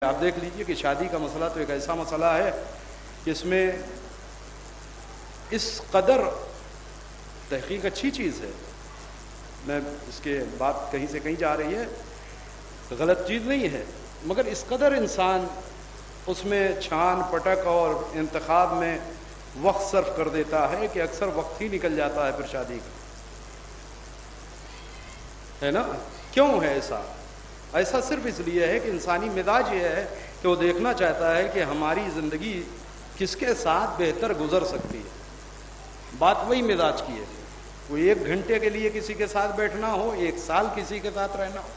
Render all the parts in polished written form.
آپ دیکھ لیجئے کہ شادی کا مسئلہ تو ایک ایسا مسئلہ ہے کہ اس میں اس قدر تحقیق اچھی چیز ہے. میں اس کے بات کہیں سے کہیں جا رہی ہے، غلط چیز نہیں ہے، مگر اس قدر انسان اس میں چھان پٹک اور انتخاب میں وقت صرف کر دیتا ہے کہ اکثر وقت ہی نکل جاتا ہے پھر شادی کا، ہے نا؟ کیوں ہے ایسا؟ ایسا صرف اس لیے ہے کہ انسانی مزاج یہ ہے کہ وہ دیکھنا چاہتا ہے کہ ہماری زندگی کس کے ساتھ بہتر گزر سکتی ہے. بات وہی مزاج کی ہے. کوئی 1 گھنٹے کے لیے کسی کے ساتھ بیٹھنا ہو، 1 سال کسی کے ساتھ رہنا ہو،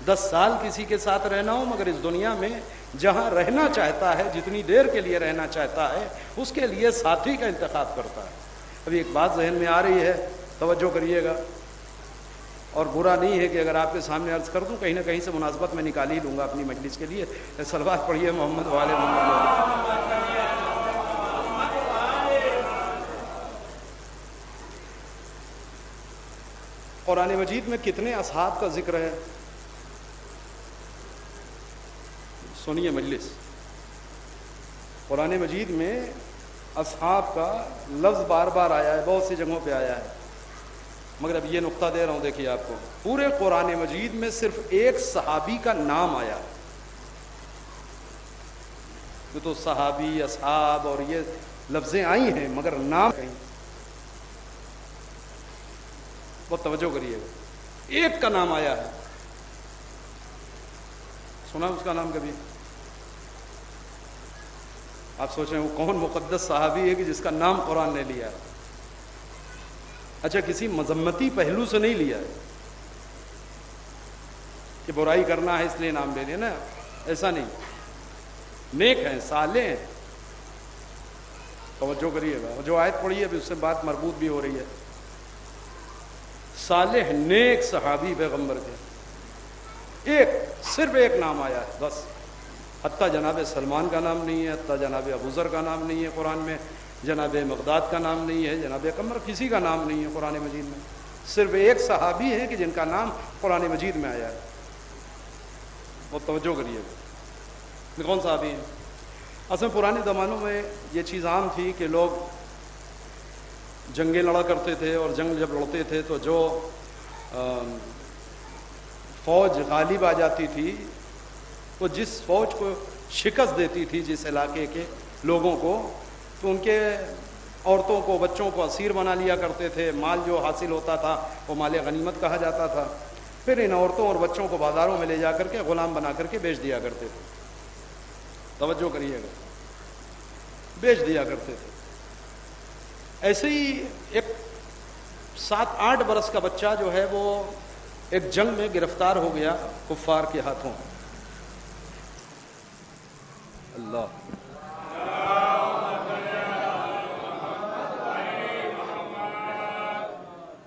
10 سال کسی کے ساتھ رہنا ہو، مگر اس دنیا میں جہاں رہنا چاہتا ہے، جتنی دیر کے لیے رہنا چاہتا ہے، اس کے لیے ساتھی کا انتخاب کرتا ہے. ابھی ایک بات ذہن میں آ رہی ہے، توجہ کریے گا، اور برا نہیں ہے کہ اگر آپ کے سامنے عرض کر دوں، کہیں نہ کہیں سے مناسبت میں نکال ہی لوں گا اپنی مجلس کے لیے. صلوات پڑھیے محمد والے محمد. قرآن مجید میں کتنے اصحاب کا ذکر ہے؟ سنیے مجلس، قرآن مجید میں اصحاب کا لفظ بار بار آیا ہے، بہت سی جگہوں پہ آیا ہے، مگر اب یہ نقطہ دے رہا ہوں، دیکھیے آپ کو پورے قرآن مجید میں صرف ایک صحابی کا نام آیا. تو صحابی، اصحاب اور یہ لفظیں آئی ہیں، مگر نام کہیں. بہت توجہ کریے گا، ایک کا نام آیا ہے. سنا اس کا نام کبھی؟ آپ سوچیں وہ کون مقدس صحابی ہے کہ جس کا نام قرآن نے لیا ہے؟ اچھا، کسی مذمتی پہلو سے نہیں لیا ہے کہ برائی کرنا ہے اس لیے نام لے لیا نا، ایسا نہیں. نیک ہیں، صالح ہیں. توجہ کریے گا، جو آیت پڑھی ہے ابھی اس سے بات مربوط بھی ہو رہی ہے. صالح نیک صحابی پیغمبر کے صرف ایک نام آیا ہے بس. حتیٰ جناب سلمان کا نام نہیں ہے، حتیٰ جناب ابو ذر کا نام نہیں ہے قرآن میں، جناب مقداد کا نام نہیں ہے، جناب قمر، کسی کا نام نہیں ہے قرآن مجید میں. صرف ایک صحابی ہے کہ جن کا نام قرآن مجید میں آیا ہے. وہ توجہ کریے گا، کون صحابی ہیں؟ اصل پرانے زمانوں میں یہ چیز عام تھی کہ لوگ جنگیں لڑا کرتے تھے، اور جنگ جب لڑتے تھے تو جو فوج غالب آ جاتی تھی، وہ جس فوج کو شکست دیتی تھی، جس علاقے کے لوگوں کو، تو ان کے عورتوں کو، بچوں کو اسیر بنا لیا کرتے تھے. مال جو حاصل ہوتا تھا وہ مال غنیمت کہا جاتا تھا. پھر ان عورتوں اور بچوں کو بازاروں میں لے جا کر کے غلام بنا کر کے بیچ دیا کرتے تھے. توجہ کریے گا، بیچ دیا کرتے تھے. ایسے ہی ایک 7-8 برس کا بچہ جو ہے وہ ایک جنگ میں گرفتار ہو گیا کفار کے ہاتھوں. اللہ،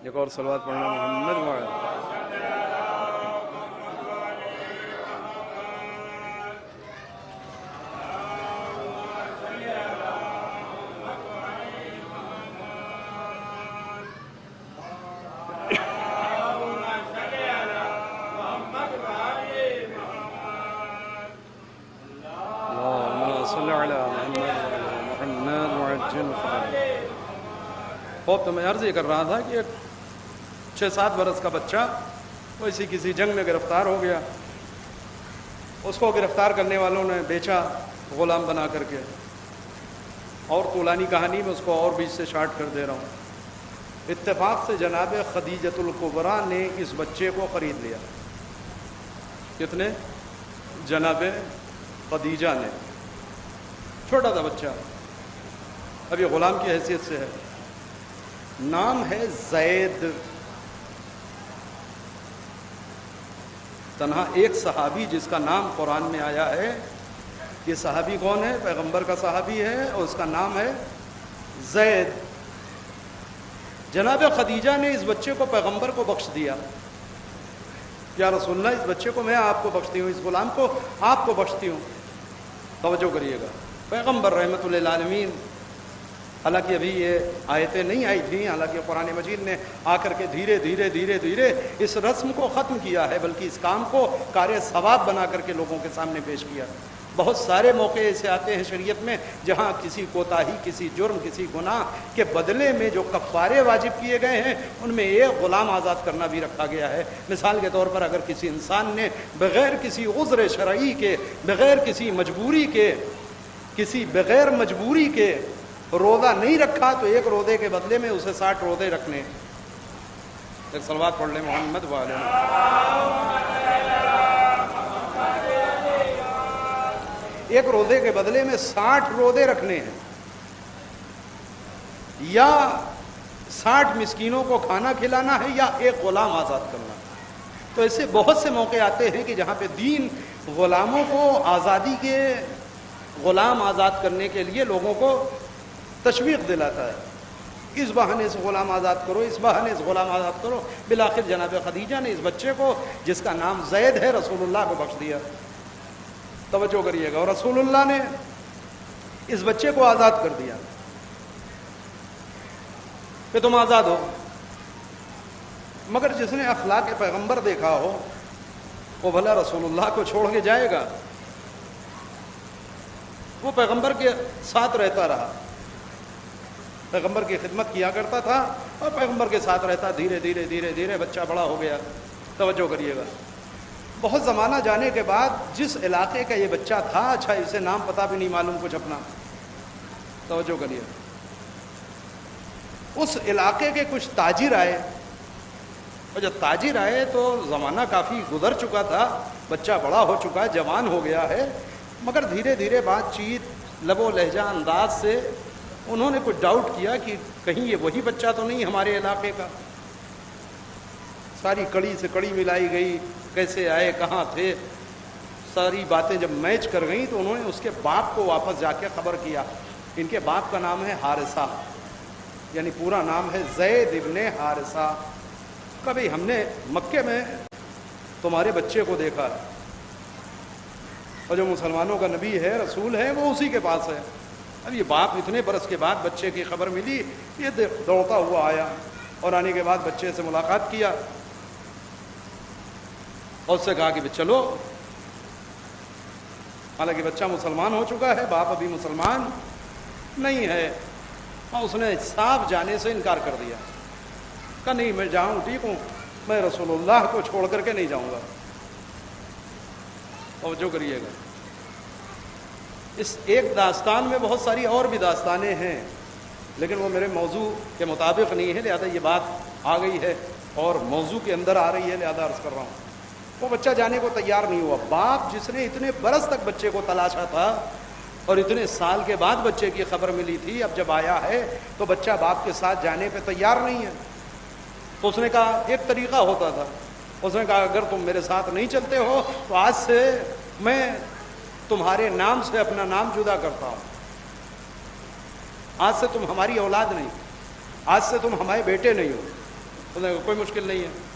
ایک اور صلوات پڑھنا محمد وعلی. تو میں عرض یہ کر رہا تھا کہ 6-7 برس کا بچہ ویسی کسی جنگ میں گرفتار ہو گیا. اس کو گرفتار کرنے والوں نے بیچا غلام بنا کر کے. اور طولانی کہانی میں اس کو اور بیچ سے شارٹ کر دے رہا ہوں. اتفاق سے جناب خدیجۃ الکبریٰ نے اس بچے کو خرید لیا. کتنے؟ جناب خدیجہ نے. چھوٹا تھا بچہ، ابھی غلام کی حیثیت سے ہے. نام ہے زید. تنہا ایک صحابی جس کا نام قرآن میں آیا ہے. یہ صحابی کون ہے؟ پیغمبر کا صحابی ہے، اور اس کا نام ہے زید. جناب خدیجہ نے اس بچے کو پیغمبر کو بخش دیا. یا رسول اللہ، اس بچے کو میں آپ کو بخشتی ہوں، اس غلام کو آپ کو بخشتی ہوں. توجہ کریے گا، پیغمبر رحمت للعالمین حالانکہ ابھی یہ آیتیں نہیں آئی تھیں، حالانکہ قرآن مجید نے آ کر کے دھیرے دھیرے دھیرے دھیرے اس رسم کو ختم کیا ہے، بلکہ اس کام کو کار ثواب بنا کر کے لوگوں کے سامنے پیش کیا. بہت سارے موقع ایسے آتے ہیں شریعت میں جہاں کسی کوتاہی، کسی جرم، کسی گناہ کے بدلے میں جو کفارے واجب کیے گئے ہیں ان میں ایک غلام آزاد کرنا بھی رکھا گیا ہے۔ مثال کے طور پر اگر کسی انسان نے بغیر کسی عذر شرعی کے، بغیر کسی مجبوری کے، بغیر مجبوری کے روزہ نہیں رکھا تو ایک روزے کے بدلے میں اسے 60 روزے رکھنے۔ ایک صلوات پڑھ لیں محمد والے۔ ایک روزے کے بدلے میں 60 روزے رکھنے ہیں، یا 60 مسکینوں کو کھانا کھلانا ہے، یا ایک غلام آزاد کرنا ہے۔ تو ایسے بہت سے موقع آتے ہیں کہ جہاں پہ دین غلاموں کو آزادی کے، غلام آزاد کرنے کے لیے لوگوں کو تشویق دلاتا ہے، اس بہانے سے غلام آزاد کرو، اس بہانے سے غلام آزاد کرو۔ بالآخر جناب خدیجہ نے اس بچے کو جس کا نام زید ہے رسول اللہ کو بخش دیا۔ توجہ کریے گا، اور رسول اللہ نے اس بچے کو آزاد کر دیا کہ تم آزاد ہو۔ مگر جس نے اخلاق پیغمبر دیکھا ہو وہ بھلا رسول اللہ کو چھوڑ کے جائے گا؟ وہ پیغمبر کے ساتھ رہتا رہا، پیغمبر کی خدمت کیا کرتا تھا اور پیغمبر کے ساتھ رہتا۔ دھیرے دھیرے دھیرے دھیرے بچہ بڑا ہو گیا۔ توجہ کریے گا، بہت زمانہ جانے کے بعد جس علاقے کا یہ بچہ تھا، اچھا اسے نام پتہ بھی نہیں معلوم کچھ اپنا، توجہ کریے، اس علاقے کے کچھ تاجر آئے، اور جب تاجر آئے تو زمانہ کافی گزر چکا تھا، بچہ بڑا ہو چکا ہے، جوان ہو گیا ہے، مگر دھیرے دھیرے بات چیت، لب و لہجہ، انداز سے انہوں نے کچھ ڈاؤٹ کیا کہ کہیں یہ وہی بچہ تو نہیں ہمارے علاقے کا۔ ساری کڑی سے کڑی ملائی گئی، کیسے آئے، کہاں تھے، ساری باتیں جب میچ کر گئیں تو انہوں نے اس کے باپ کو واپس جا کے خبر کیا۔ ان کے باپ کا نام ہے حارثہ، یعنی پورا نام ہے زید ابن حارثہ۔ کبھی ہم نے مکے میں تمہارے بچے کو دیکھا، اور جو مسلمانوں کا نبی ہے، رسول ہے، وہ اسی کے پاس ہے۔ اب یہ باپ اتنے برس کے بعد بچے کی خبر ملی، یہ دوڑتا ہوا آیا، اور آنے کے بعد بچے سے ملاقات کیا اور اس سے کہا کہ چلو، حالانکہ بچہ مسلمان ہو چکا ہے، باپ ابھی مسلمان نہیں ہے، اور اس نے صاف جانے سے انکار کر دیا، کہا نہیں میں جاؤں ٹھیک ہوں، میں رسول اللہ کو چھوڑ کر کے نہیں جاؤں گا۔ اور جو کریے گا، اس ایک داستان میں بہت ساری اور بھی داستانیں ہیں، لیکن وہ میرے موضوع کے مطابق نہیں ہے، لہذا یہ بات آ گئی ہے اور موضوع کے اندر آ رہی ہے، لہذا عرض کر رہا ہوں۔ وہ بچہ جانے کو تیار نہیں ہوا، باپ جس نے اتنے برس تک بچے کو تلاشا تھا اور اتنے سال کے بعد بچے کی خبر ملی تھی، اب جب آیا ہے تو بچہ باپ کے ساتھ جانے پہ تیار نہیں ہے۔ تو اس نے کہا، ایک طریقہ ہوتا تھا، اس نے کہا اگر تم میرے ساتھ نہیں چلتے ہو تو آج سے میں تمہارے نام سے اپنا نام جدا کرتا ہوں، آج سے تم ہماری اولاد نہیں، آج سے تم ہمارے بیٹے نہیں ہو۔ اس نے کہا کوئی مشکل نہیں ہے۔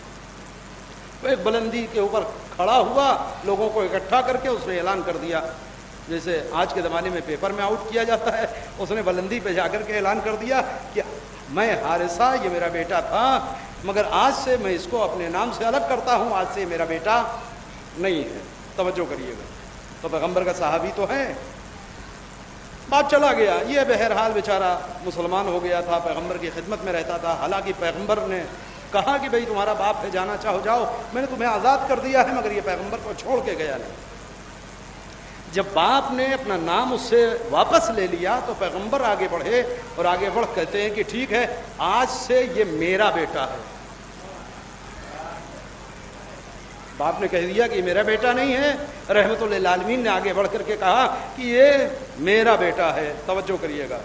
وہ ایک بلندی کے اوپر کھڑا ہوا، لوگوں کو اکٹھا کر کے اس نے اعلان کر دیا، جیسے آج کے زمانے میں پیپر میں آؤٹ کیا جاتا ہے، اس نے بلندی پہ جا کر کے اعلان کر دیا کہ میں حارثہ، یہ میرا بیٹا تھا، مگر آج سے میں اس کو اپنے نام سے الگ کرتا ہوں، آج سے میرا بیٹا نہیں ہے۔ توجہ کریے گا، تو پیغمبر کا صحابی تو ہے، بات چلا گیا، یہ بہرحال بیچارہ مسلمان ہو گیا تھا، پیغمبر کی خدمت میں رہتا تھا، حالانکہ پیغمبر نے کہا کہ بھئی تمہارا باپ ہے، جانا چاہو جاؤ، میں نے تمہیں آزاد کر دیا ہے، مگر یہ پیغمبر کو چھوڑ کے گیا نہیں۔ جب باپ نے اپنا نام اس سے واپس لے لیا تو پیغمبر آگے بڑھے، اور آگے بڑھ کہتے ہیں کہ ٹھیک ہے، آج سے یہ میرا بیٹا ہے۔ باپ نے کہہ دیا کہ یہ میرا بیٹا نہیں ہے، رحمت للعالمین نے آگے بڑھ کر کے کہا کہ یہ میرا بیٹا ہے۔ توجہ کریے گا،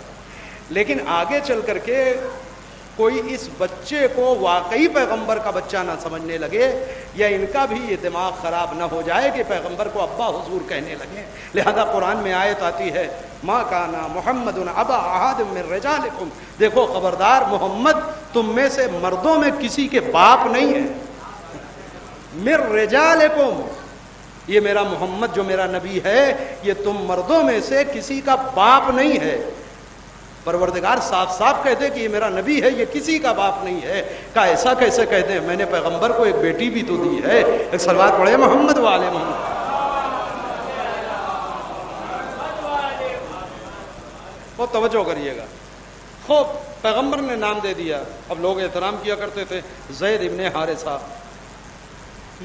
لیکن آگے چل کر کے کوئی اس بچے کو واقعی پیغمبر کا بچہ نہ سمجھنے لگے، یا ان کا بھی یہ دماغ خراب نہ ہو جائے کہ پیغمبر کو ابا حضور کہنے لگے۔ لہذا قرآن میں آیت آتی ہے، ما کانا محمد ابا احد من رجالکم، دیکھو خبردار، محمد تم میں سے مردوں میں کسی کے باپ نہیں ہے، من رجالکم، یہ میرا محمد جو میرا نبی ہے یہ تم مردوں میں سے کسی کا باپ نہیں ہے۔ پروردگار صاف صاف کہتے کہ یہ میرا نبی ہے، یہ کسی کا باپ نہیں ہے۔ کہا ایسا کیسے کہتے ہیں، میں نے پیغمبر کو ایک بیٹی بھی تو دی ہے۔ ایک صلوات پڑھے محمد والے محمد۔ بہت توجہ کریے گا. خوب پیغمبر نے نام دے دیا. اب لوگ احترام کیا کرتے تھے. زید ابن حارثہ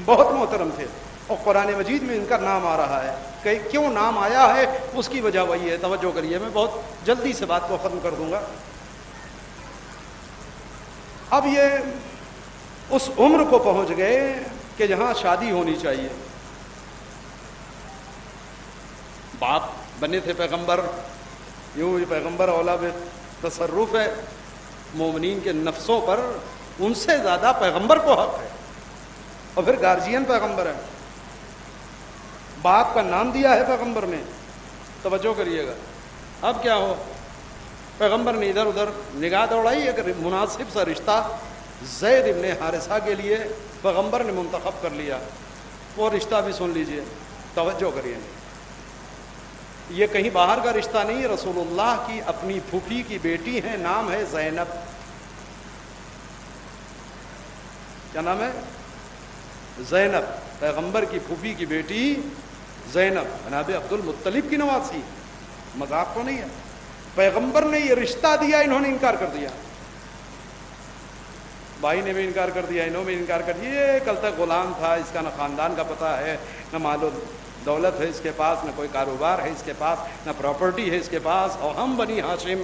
بہت محترم تھے, اور قرآن مجید میں ان کا نام آ رہا ہے. کہ کیوں نام آیا ہے اس کی وجہ وہی ہے. توجہ کریے, میں بہت جلدی سے بات کو ختم کر دوں گا. اب یہ اس عمر کو پہنچ گئے کہ جہاں شادی ہونی چاہیے. باپ بنے تھے پیغمبر, یوں ہی پیغمبر اولا بے تصرف ہے مومنین کے نفسوں پر, ان سے زیادہ پیغمبر کو حق ہے. اور پھر گارجین پیغمبر ہے, باپ کا نام دیا ہے پیغمبر نے. توجہ کریے گا. اب کیا ہو, پیغمبر نے ادھر ادھر نگاہ دوڑائی, اگر مناسب سا رشتہ زید ابن حارثہ کے لیے پیغمبر نے منتخب کر لیا. وہ رشتہ بھی سن لیجئے, توجہ کریے. یہ کہیں باہر کا رشتہ نہیں, رسول اللہ کی اپنی پھوپھی کی بیٹی ہے, نام ہے زینب. کیا نام ہے؟ زینب. پیغمبر کی پھوپھی کی بیٹی زینب جناب عبد المطلب کی نواسی. مذاق تو نہیں ہے. پیغمبر نے یہ رشتہ دیا, انہوں نے انکار کر دیا. بھائی نے بھی انکار کر دیا, انہوں نے انکار کر دیا. یہ کل تک غلام تھا, اس کا نہ خاندان کا پتہ ہے, نہ مال و دولت ہے اس کے پاس, نہ کوئی کاروبار ہے اس کے پاس, نہ پراپرٹی ہے اس کے پاس, اور ہم بنی ہاشم.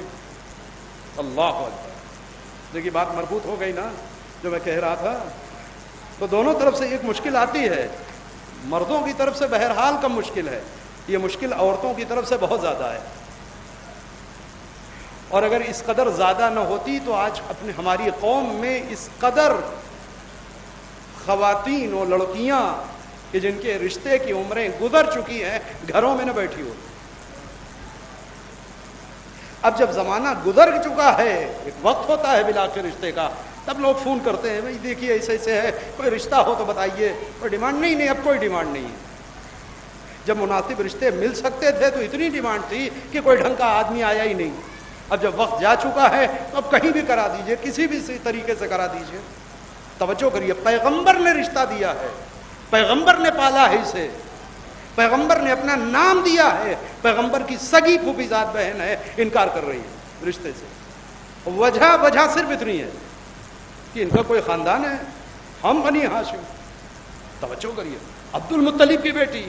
اللہ اکبر. دیکھیے بات مربوط ہو گئی نا جو میں کہہ رہا تھا. تو دونوں طرف سے ایک مشکل آتی ہے. مردوں کی طرف سے بہرحال کم مشکل ہے, یہ مشکل عورتوں کی طرف سے بہت زیادہ ہے. اور اگر اس قدر زیادہ نہ ہوتی تو آج اپنے ہماری قوم میں اس قدر خواتین اور لڑکیاں کہ جن کے رشتے کی عمریں گزر چکی ہیں گھروں میں نہ بیٹھی ہو. اب جب زمانہ گزر چکا ہے, ایک وقت ہوتا ہے بالآخر رشتے کا, تب لوگ فون کرتے ہیں, بھائی دیکھیے ایسے ایسے ہے, کوئی رشتہ ہو تو بتائیے. کوئی ڈیمانڈ نہیں, اب کوئی ڈیمانڈ نہیں ہے. جب مناسب رشتے مل سکتے تھے تو اتنی ڈیمانڈ تھی کہ کوئی ڈھنگ کا آدمی آیا ہی نہیں. اب جب وقت جا چکا ہے تو اب کہیں بھی کرا دیجئے, کسی بھی طریقے سے کرا دیجئے. توجہ کریے, پیغمبر نے رشتہ دیا ہے, پیغمبر نے پالا ہے اسے, پیغمبر نے اپنا نام دیا ہے, پیغمبر کی سگی پھوپھی ذات بہن ہے, انکار کر رہی ہے رشتے سے. وجہ صرف اتنی ہے کہ ان کا کوئی خاندان ہے, ہم بنی ہاشم. توجہ کریے, عبد المطلب کی بیٹی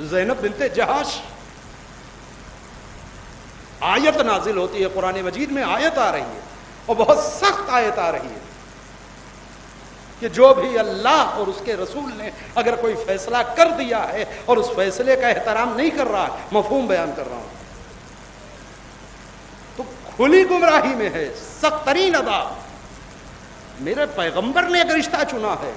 زینب بنت جہاش. آیت نازل ہوتی ہے قرآن مجید میں, آیت آ رہی ہے, اور بہت سخت آیت آ رہی ہے کہ جو بھی اللہ اور اس کے رسول نے اگر کوئی فیصلہ کر دیا ہے اور اس فیصلے کا احترام نہیں کر رہا, مفہوم بیان کر رہا ہوں, تو کھلی گمراہی میں ہے, سخت ترین عذاب. میرے پیغمبر نے اگر رشتہ چنا ہے,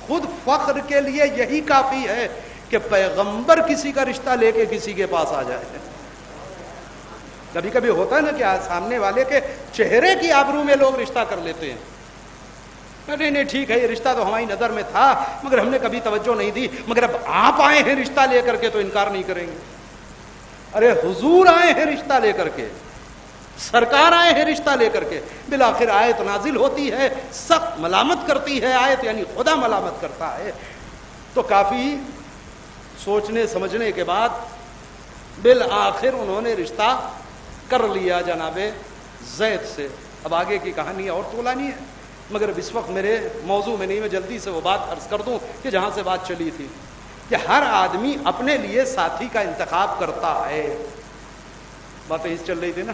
خود فخر کے لیے یہی کافی ہے کہ پیغمبر کسی کا رشتہ لے کے کسی کے پاس آ جائے. کبھی کبھی ہوتا ہے نا کہ سامنے والے کے چہرے کی آبرو میں لوگ رشتہ کر لیتے ہیں. نہیں ٹھیک ہے, یہ رشتہ تو ہماری نظر میں تھا مگر ہم نے کبھی توجہ نہیں دی, مگر اب آپ آئے ہیں رشتہ لے کر کے تو انکار نہیں کریں گے. ارے حضور آئے ہیں رشتہ لے کر کے, سرکار آئے ہیں رشتہ لے کر کے. بالآخر آیت نازل ہوتی ہے, سخت ملامت کرتی ہے آیت, یعنی خدا ملامت کرتا ہے. تو کافی سوچنے سمجھنے کے بعد بالآخر انہوں نے رشتہ کر لیا جناب زید سے. اب آگے کی کہانی اور طولانی ہے, مگر اب اس وقت میرے موضوع میں نہیں, میں جلدی سے وہ بات عرض کر دوں کہ جہاں سے بات چلی تھی کہ ہر آدمی اپنے لیے ساتھی کا انتخاب کرتا ہے. باتیں اس چل رہی تھی نا,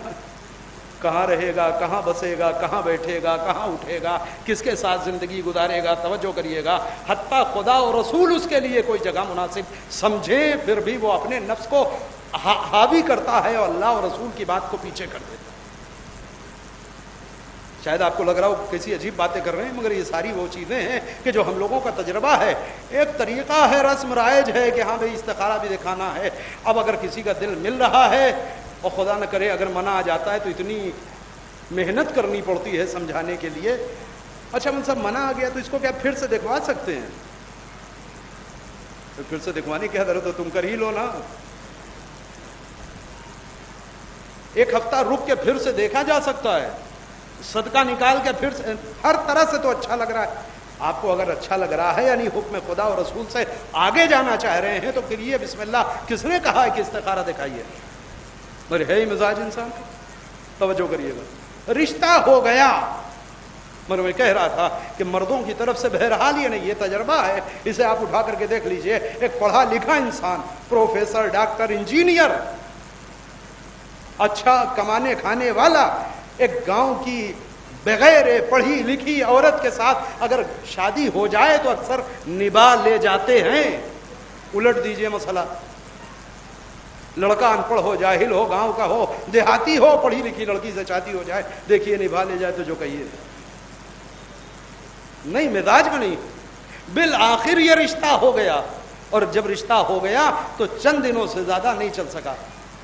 کہاں رہے گا, کہاں بسے گا, کہاں بیٹھے گا, کہاں اٹھے گا, کس کے ساتھ زندگی گزارے گا. توجہ کریے گا, حتیٰ خدا اور رسول اس کے لیے کوئی جگہ مناسب سمجھیں پھر بھی وہ اپنے نفس کو حاوی کرتا ہے اور اللہ اور رسول کی بات کو پیچھے کر دیتا ہے. شاید آپ کو لگ رہا ہو کیسی عجیب باتیں کر رہے ہیں, مگر یہ ساری وہ چیزیں ہیں کہ جو ہم لوگوں کا تجربہ ہے. ایک طریقہ ہے, رسم رائج ہے کہ ہاں بھائی استخارہ بھی دکھانا ہے. اب اگر کسی کا دل مل رہا ہے اور خدا نہ کرے اگر منع آ جاتا ہے تو اتنی محنت کرنی پڑتی ہے سمجھانے کے لیے. اچھا من صاحب منع آ گیا تو اس کو کیا پھر سے دکھوا سکتے ہیں؟ تو پھر سے دکھوانے کی حضرت تو تم کر ہی لو نا. ایک ہفتہ رک کے پھر سے دیکھا جا سکتا ہے, صدقہ نکال کے پھر سے, ہر طرح سے تو اچھا لگ رہا ہے. آپ کو اگر اچھا لگ رہا ہے یعنی حکم خدا اور رسول سے آگے جانا چاہ رہے ہیں تو پھر یہ بسم اللہ کس نے کہا ہے کہ استخارہ دکھائیے؟ مگر ہے ہی مزاج انسان کا. توجہ کریے گا. رشتہ ہو گیا. مگر میں کہہ رہا تھا کہ مردوں کی طرف سے بہرحال یہ نہیں, یہ تجربہ ہے, اسے آپ اٹھا کر کے دیکھ لیجئے. ایک پڑھا لکھا انسان, پروفیسر, ڈاکٹر, انجینئر, اچھا کمانے کھانے والا, ایک گاؤں کی بغیر پڑھی لکھی عورت کے ساتھ اگر شادی ہو جائے تو اکثر نباہ لے جاتے ہیں. الٹ دیجئے مسئلہ, لڑکا ان پڑھ ہو, جاہل ہو, گاؤں کا ہو, دیہاتی ہو, پڑھی لکھی لڑکی سے شادی ہو جائے, دیکھیے نباہ لے جائے تو جو کہیے نہیں, مزاج میں نہیں. بالآخر یہ رشتہ ہو گیا, اور جب رشتہ ہو گیا تو چند دنوں سے زیادہ نہیں چل سکا.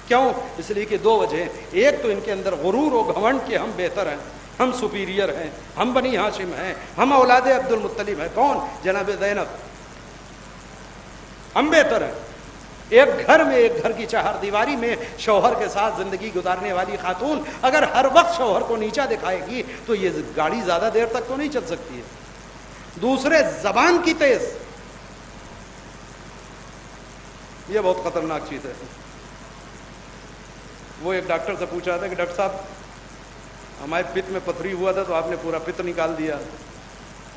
کیوں؟ اس لیے کہ دو وجہ. ایک تو ان کے اندر غرور و گھمنڈ کہ ہم بہتر ہیں, ہم سپیریئر ہیں, ہم بنی ہاشم ہیں, ہم اولاد عبد المطلب ہیں. کون؟ جناب زینب. ہم بہتر ہیں. ایک گھر میں, ایک گھر کی چہار دیواری میں شوہر کے ساتھ زندگی گزارنے والی خاتون اگر ہر وقت شوہر کو نیچا دکھائے گی تو یہ گاڑی زیادہ دیر تک تو نہیں چل سکتی ہے. دوسرے, زبان کی تیز, یہ بہت خطرناک چیز ہے. وہ ایک ڈاکٹر سے پوچھا تھا کہ ڈاکٹر صاحب ہمارے پت میں پتھری ہوا تھا تو آپ نے پورا پت نکال دیا.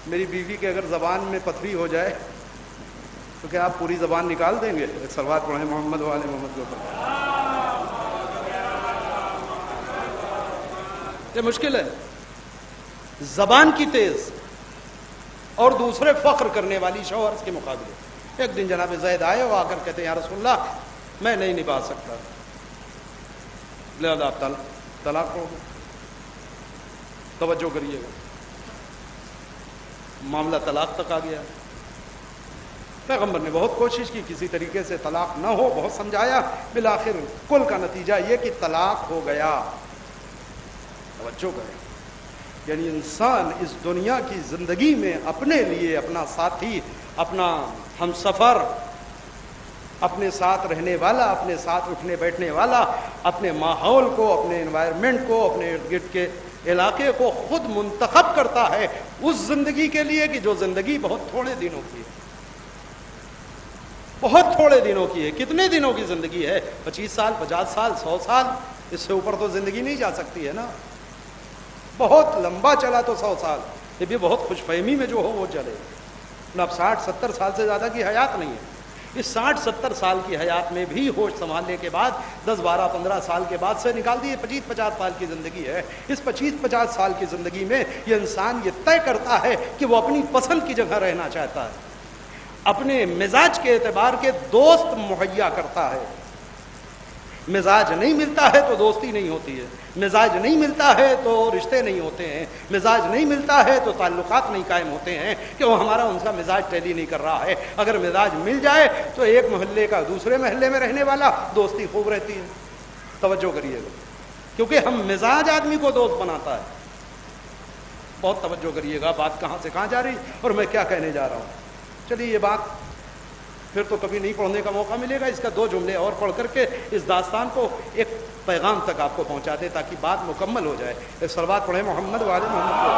میری بیوی کے اگر زبان میں پتھری ہو جائے تو کیا آپ پوری زبان نکال دیں گے؟ ایک صلوات پڑھیں محمد و آل محمد کے اوپر. یہ مشکل ہے. زبان کی تیز اور دوسرے فخر کرنے والی شوہر کے مقابلے. ایک دن جناب زید آئے, وہ آ کر کہتے ہیں یا رسول اللہ میں نہیں نبھا سکتا, لہذا آپ طلاق ہو گئے. توجہ کریے گا, معاملہ طلاق تک آ گیا. پیغمبر نے بہت کوشش کی کسی طریقے سے طلاق نہ ہو, بہت سمجھایا, بالآخر کل کا نتیجہ یہ کہ طلاق ہو گیا. توجہ کریں, یعنی انسان اس دنیا کی زندگی میں اپنے لیے اپنا ساتھی, اپنا ہم سفر, اپنے ساتھ رہنے والا, اپنے ساتھ اٹھنے بیٹھنے والا, اپنے ماحول کو, اپنے انوائرمنٹ کو, اپنے ارد گرد کے علاقے کو خود منتخب کرتا ہے اس زندگی کے لیے کہ جو زندگی بہت تھوڑے دنوں کی ہے. بہت تھوڑے دنوں کی ہے. کتنے دنوں کی زندگی ہے؟ 25 سال, 50 سال, 100 سال, اس سے اوپر تو زندگی نہیں جا سکتی ہے نا. بہت لمبا چلا تو 100 سال, یہ بھی بہت خوش فہمی میں جو ہو وہ چلے. اب 60-70 سال سے زیادہ کی حیات نہیں ہے. اس 60-70 سال کی حیات میں بھی ہوش سنبھالنے کے بعد 10-12-15 سال کے بعد سے نکال دیے 25-50 سال کی زندگی ہے. اس 25-50 سال کی زندگی میں یہ انسان یہ طے کرتا ہے کہ وہ اپنی پسند کی جگہ رہنا چاہتا ہے, اپنے مزاج کے اعتبار کے دوست مہیا کرتا ہے. مزاج نہیں ملتا ہے تو دوستی نہیں ہوتی ہے, مزاج نہیں ملتا ہے تو رشتے نہیں ہوتے ہیں, مزاج نہیں ملتا ہے تو تعلقات نہیں قائم ہوتے ہیں کہ وہ ہمارا ان کا مزاج ٹیلی نہیں کر رہا ہے. اگر مزاج مل جائے تو ایک محلے کا دوسرے محلے میں رہنے والا دوستی خوب رہتی ہے. توجہ کریے گا, کیونکہ ہم مزاج آدمی کو دوست بناتا ہے. بہت توجہ کریے گا, بات کہاں سے کہاں جا رہی اور میں کیا کہنے جا رہا ہوں. چلیے یہ بات پھر تو کبھی نہیں پڑھنے کا موقع ملے گا. اس کا 2 جملے اور پڑھ کر کے اس داستان کو ایک پیغام تک آپ کو پہنچا دے تاکہ بات مکمل ہو جائے. ایک صلوات پڑھیں محمد و آل محمد کو.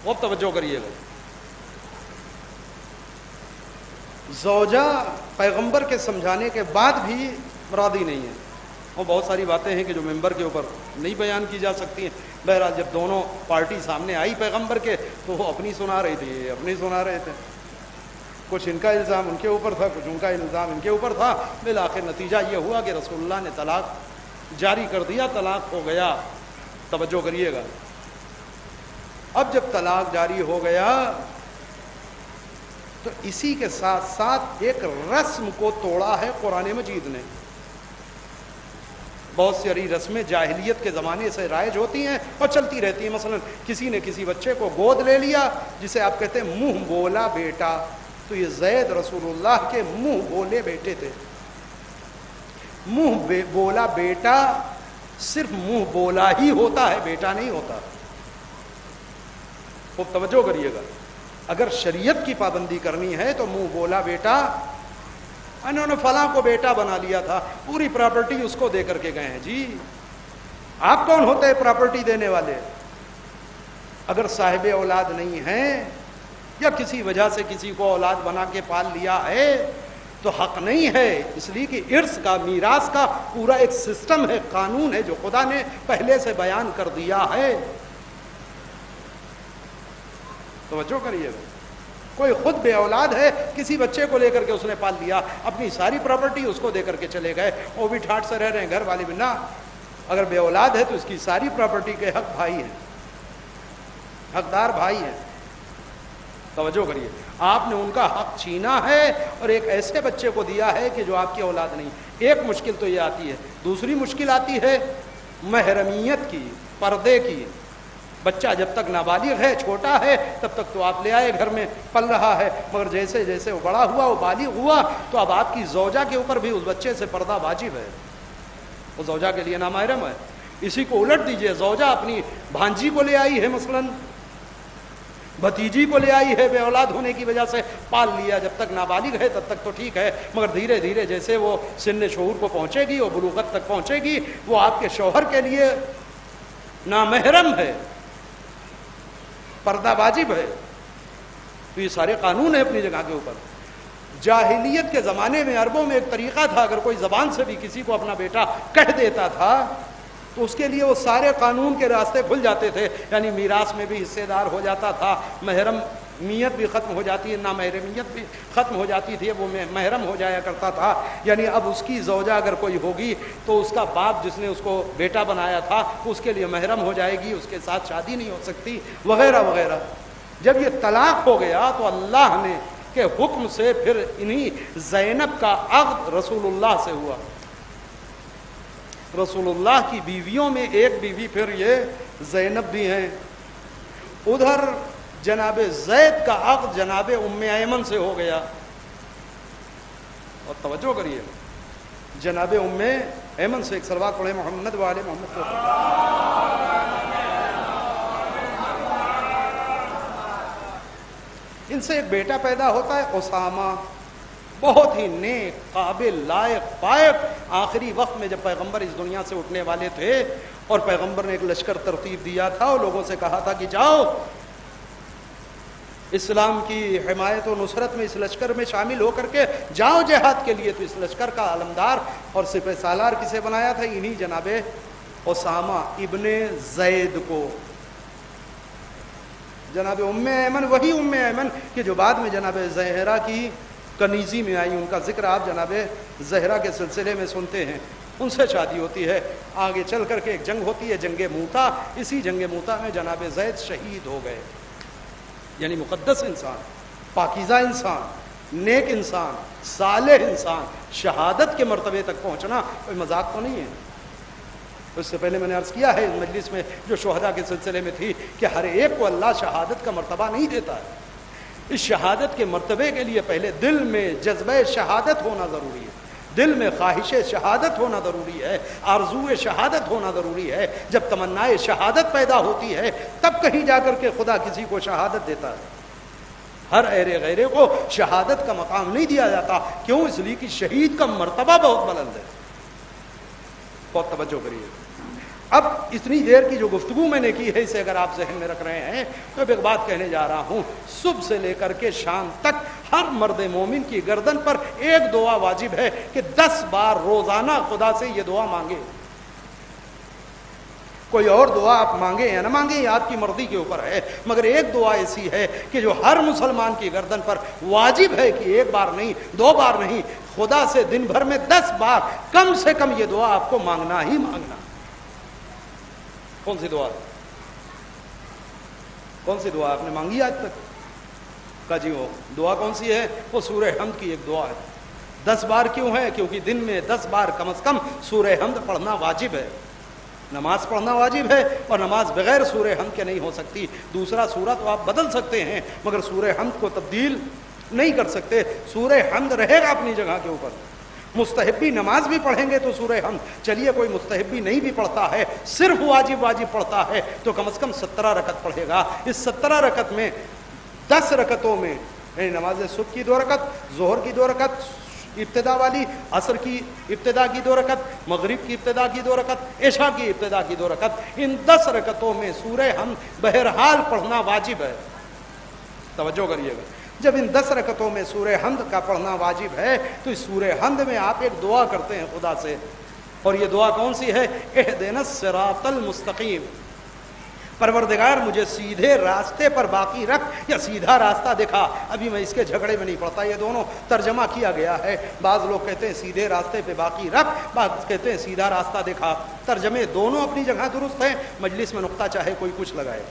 بہت توجہ کریے گا. زوجہ پیغمبر کے سمجھانے کے بعد بھی راضی نہیں ہے, اور بہت ساری باتیں ہیں کہ جو ممبر کے اوپر نہیں بیان کی جا سکتی ہیں. بہرحال جب دونوں پارٹی سامنے آئی پیغمبر کے تو وہ اپنی سنا رہی تھی, اپنی سنا رہے تھے. کچھ ان کا الزام ان کے اوپر تھا, کچھ ان کا الزام ان کے اوپر تھا. بالآخر نتیجہ یہ ہوا کہ رسول اللہ نے طلاق جاری کر دیا, طلاق ہو گیا. توجہ کریے گا. اب جب طلاق جاری ہو گیا تو اسی کے ساتھ ساتھ ایک رسم کو توڑا ہے قرآن مجید نے. بہت ساری رسمیں جاہلیت کے زمانے سے رائج ہوتی ہیں اور چلتی رہتی ہیں. مثلا کسی نے کسی بچے کو گود لے لیا, جسے آپ کہتے ہیں منہ بولا بیٹا, تو یہ زید رسول اللہ کے منہ بولے بیٹے تھے. منہ بولا بیٹا صرف منہ بولا ہی ہوتا ہے, بیٹا نہیں ہوتا. خوب توجہ کریے گا. اگر شریعت کی پابندی کرنی ہے تو منہ بولا بیٹا, انہوں نے فلاں کو بیٹا بنا لیا تھا, پوری پراپرٹی اس کو دے کر کے گئے ہیں. جی آپ کون ہوتے ہیں پراپرٹی دینے والے؟ اگر صاحب اولاد نہیں ہیں یا کسی وجہ سے کسی کو اولاد بنا کے پال لیا ہے تو حق نہیں ہے، اس لیے کہ ارث کا، میراث کا پورا ایک سسٹم ہے، قانون ہے جو خدا نے پہلے سے بیان کر دیا ہے۔ توجہ کریے، کوئی خود بے اولاد ہے، کسی بچے کو لے کر کے اس نے پال لیا، اپنی ساری پراپرٹی اس کو دے کر کے چلے گئے، وہ بھی ٹھاٹ سے رہ رہے ہیں، گھر والے بھی نہ، اگر بے اولاد ہے تو اس کی ساری پراپرٹی کے حق بھائی ہیں، حقدار بھائی ہیں۔ توجہ کریے، آپ نے ان کا حق چھینا ہے اور ایک ایسے بچے کو دیا ہے کہ جو آپ کی اولاد نہیں۔ ایک مشکل تو یہ آتی ہے، دوسری مشکل آتی ہے محرمیت کی، پردے کی۔ بچہ جب تک نابالغ ہے، چھوٹا ہے، تب تک تو آپ لے آئے، گھر میں پل رہا ہے، مگر جیسے جیسے وہ بڑا ہوا، وہ بالغ ہوا، تو اب آپ کی زوجہ کے اوپر بھی اس بچے سے پردہ واجب ہے، وہ زوجہ کے لیے نامحرم ہے۔ اسی کو الٹ دیجئے، زوجہ اپنی بھانجی کو لے آئی ہے، مثلاً بھتیجی کو لے آئی ہے، بے اولاد ہونے کی وجہ سے پال لیا، جب تک نابالغ ہے تب تک تو ٹھیک ہے، مگر دھیرے دھیرے جیسے وہ سن شعور کو پہنچے گی، وہ بلوغت تک پہنچے گی، وہ آپ کے شوہر کے لیے نامحرم ہے، پردہ واجب ہے۔ تو یہ سارے قانون ہیں اپنی جگہ کے اوپر۔ جاہلیت کے زمانے میں عربوں میں ایک طریقہ تھا، اگر کوئی زبان سے بھی کسی کو اپنا بیٹا کہہ دیتا تھا تو اس کے لیے وہ سارے قانون کے راستے کھل جاتے تھے، یعنی میراث میں بھی حصے دار ہو جاتا تھا، محرمیت بھی ختم ہو جاتی ہے، نامحرمیت بھی ختم ہو جاتی تھی، وہ محرم ہو جایا کرتا تھا۔ یعنی اب اس کی زوجہ اگر کوئی ہوگی تو اس کا باپ جس نے اس کو بیٹا بنایا تھا اس کے لیے محرم ہو جائے گی، اس کے ساتھ شادی نہیں ہو سکتی، وغیرہ وغیرہ۔ جب یہ طلاق ہو گیا تو اللہ نے کے حکم سے پھر انہی زینب کا عقد رسول اللہ سے ہوا۔ رسول اللہ کی بیویوں میں ایک بیوی پھر یہ زینب بھی ہیں۔ ادھر جناب زید کا عقد جناب ام ایمن سے ہو گیا، اور توجہ کریے، جناب ام ایمن سے ایک صلوات پڑھے محمد والے محمد صلی اللہ علیہ وسلم۔ ان سے ایک بیٹا پیدا ہوتا ہے اسامہ، بہت ہی نیک، قابل، لائق، فائق۔ آخری وقت میں جب پیغمبر اس دنیا سے اٹھنے والے تھے اور پیغمبر نے ایک لشکر ترتیب دیا تھا اور لوگوں سے کہا تھا کہ جاؤ اسلام کی حمایت و نصرت میں اس لشکر میں شامل ہو کر کے جاؤ جہاد کے لیے، تو اس لشکر کا علمدار اور سپہ سالار کسے بنایا تھا؟ انہی جناب اسامہ ابن زید کو۔ جناب ام ایمن وہی ام ایمن کہ جو بعد میں جناب زہرا کی کنیزی میں آئی، ان کا ذکر آپ جناب زہرا کے سلسلے میں سنتے ہیں، ان سے شادی ہوتی ہے۔ آگے چل کر کے ایک جنگ ہوتی ہے، جنگ موتا۔ اسی جنگ موتا میں جناب زید شہید ہو گئے، یعنی مقدس انسان، پاکیزہ انسان، نیک انسان، صالح انسان، شہادت کے مرتبے تک پہنچنا کوئی مذاق تو نہیں ہے۔ اس سے پہلے میں نے عرض کیا ہے اس مجلس میں جو شہداء کے سلسلے میں تھی کہ ہر ایک کو اللہ شہادت کا مرتبہ نہیں دیتا ہے۔ اس شہادت کے مرتبے کے لیے پہلے دل میں جذبہ شہادت ہونا ضروری ہے، دل میں خواہش شہادت ہونا ضروری ہے، آرزو شہادت ہونا ضروری ہے۔ جب تمنائے شہادت پیدا ہوتی ہے تب کہیں جا کر کے خدا کسی کو شہادت دیتا ہے۔ ہر ایرے غیرے کو شہادت کا مقام نہیں دیا جاتا، کیوں؟ اس لیے کہ شہید کا مرتبہ بہت بلند ہے۔ بہت توجہ کریے۔ اب اتنی دیر کی جو گفتگو میں نے کی ہے اسے اگر آپ ذہن میں رکھ رہے ہیں تو ایک بات کہنے جا رہا ہوں، صبح سے لے کر کے شام تک ہر مرد مومن کی گردن پر ایک دعا واجب ہے کہ 10 بار روزانہ خدا سے یہ دعا مانگے۔ کوئی اور دعا آپ مانگے یا نہ مانگے یہ آپ کی مرضی کے اوپر ہے، مگر ایک دعا ایسی ہے کہ جو ہر مسلمان کی گردن پر واجب ہے کہ ایک بار نہیں، 2 بار نہیں، خدا سے دن بھر میں 10 بار کم سے کم یہ دعا آپ کو مانگنا ہی مانگنا۔ کون سی دعا؟ کون سی دعا آپ نے مانگی آج تک؟ کہا جی وہ دعا کون سی ہے؟ وہ سورہ حمد کی ایک دعا ہے۔ 10 بار کیوں ہے؟ کیونکہ دن میں 10 بار کم از کم سورہ حمد پڑھنا واجب ہے۔ نماز پڑھنا واجب ہے اور نماز بغیر سورہ حمد کے نہیں ہو سکتی۔ دوسرا سورہ تو آپ بدل سکتے ہیں مگر سورہ حمد کو تبدیل نہیں کر سکتے۔ سورہ حمد رہے گا اپنی جگہ کے اوپر۔ مستحبی نماز بھی پڑھیں گے تو سورہ حمد، چلیے کوئی مستحبی نہیں بھی پڑھتا ہے، صرف واجب پڑھتا ہے تو کم از کم 17 رکعت پڑھے گا۔ اس 17 رکعت میں 10 رکعتوں میں یعنی نماز صبح کی 2 رکعت، ظہر کی 2 رکعت ابتدا والی، عصر کی ابتدا کی 2 رکعت، مغرب کی ابتدا کی 2 رکعت، عشاء کی ابتدا کی 2 رکعت، ان 10 رکعتوں میں سورہ حمد بہرحال پڑھنا واجب ہے۔ توجہ کریے گا، جب ان 10 رکعتوں میں سورہ حمد کا پڑھنا واجب ہے تو اس سورہ حمد میں آپ ایک دعا کرتے ہیں خدا سے، اور یہ دعا کون سی ہے؟ اہدنا الصراط المستقیم، پروردگار مجھے سیدھے راستے پر باقی رکھ یا سیدھا راستہ دکھا۔ ابھی میں اس کے جھگڑے میں نہیں پڑتا، یہ دونوں ترجمہ کیا گیا ہے، بعض لوگ کہتے ہیں سیدھے راستے پہ باقی رکھ، بعض کہتے ہیں سیدھا راستہ دکھا۔ ترجمے دونوں اپنی جگہ درست ہیں، مجلس میں نقطہ چاہے کوئی کچھ لگائے،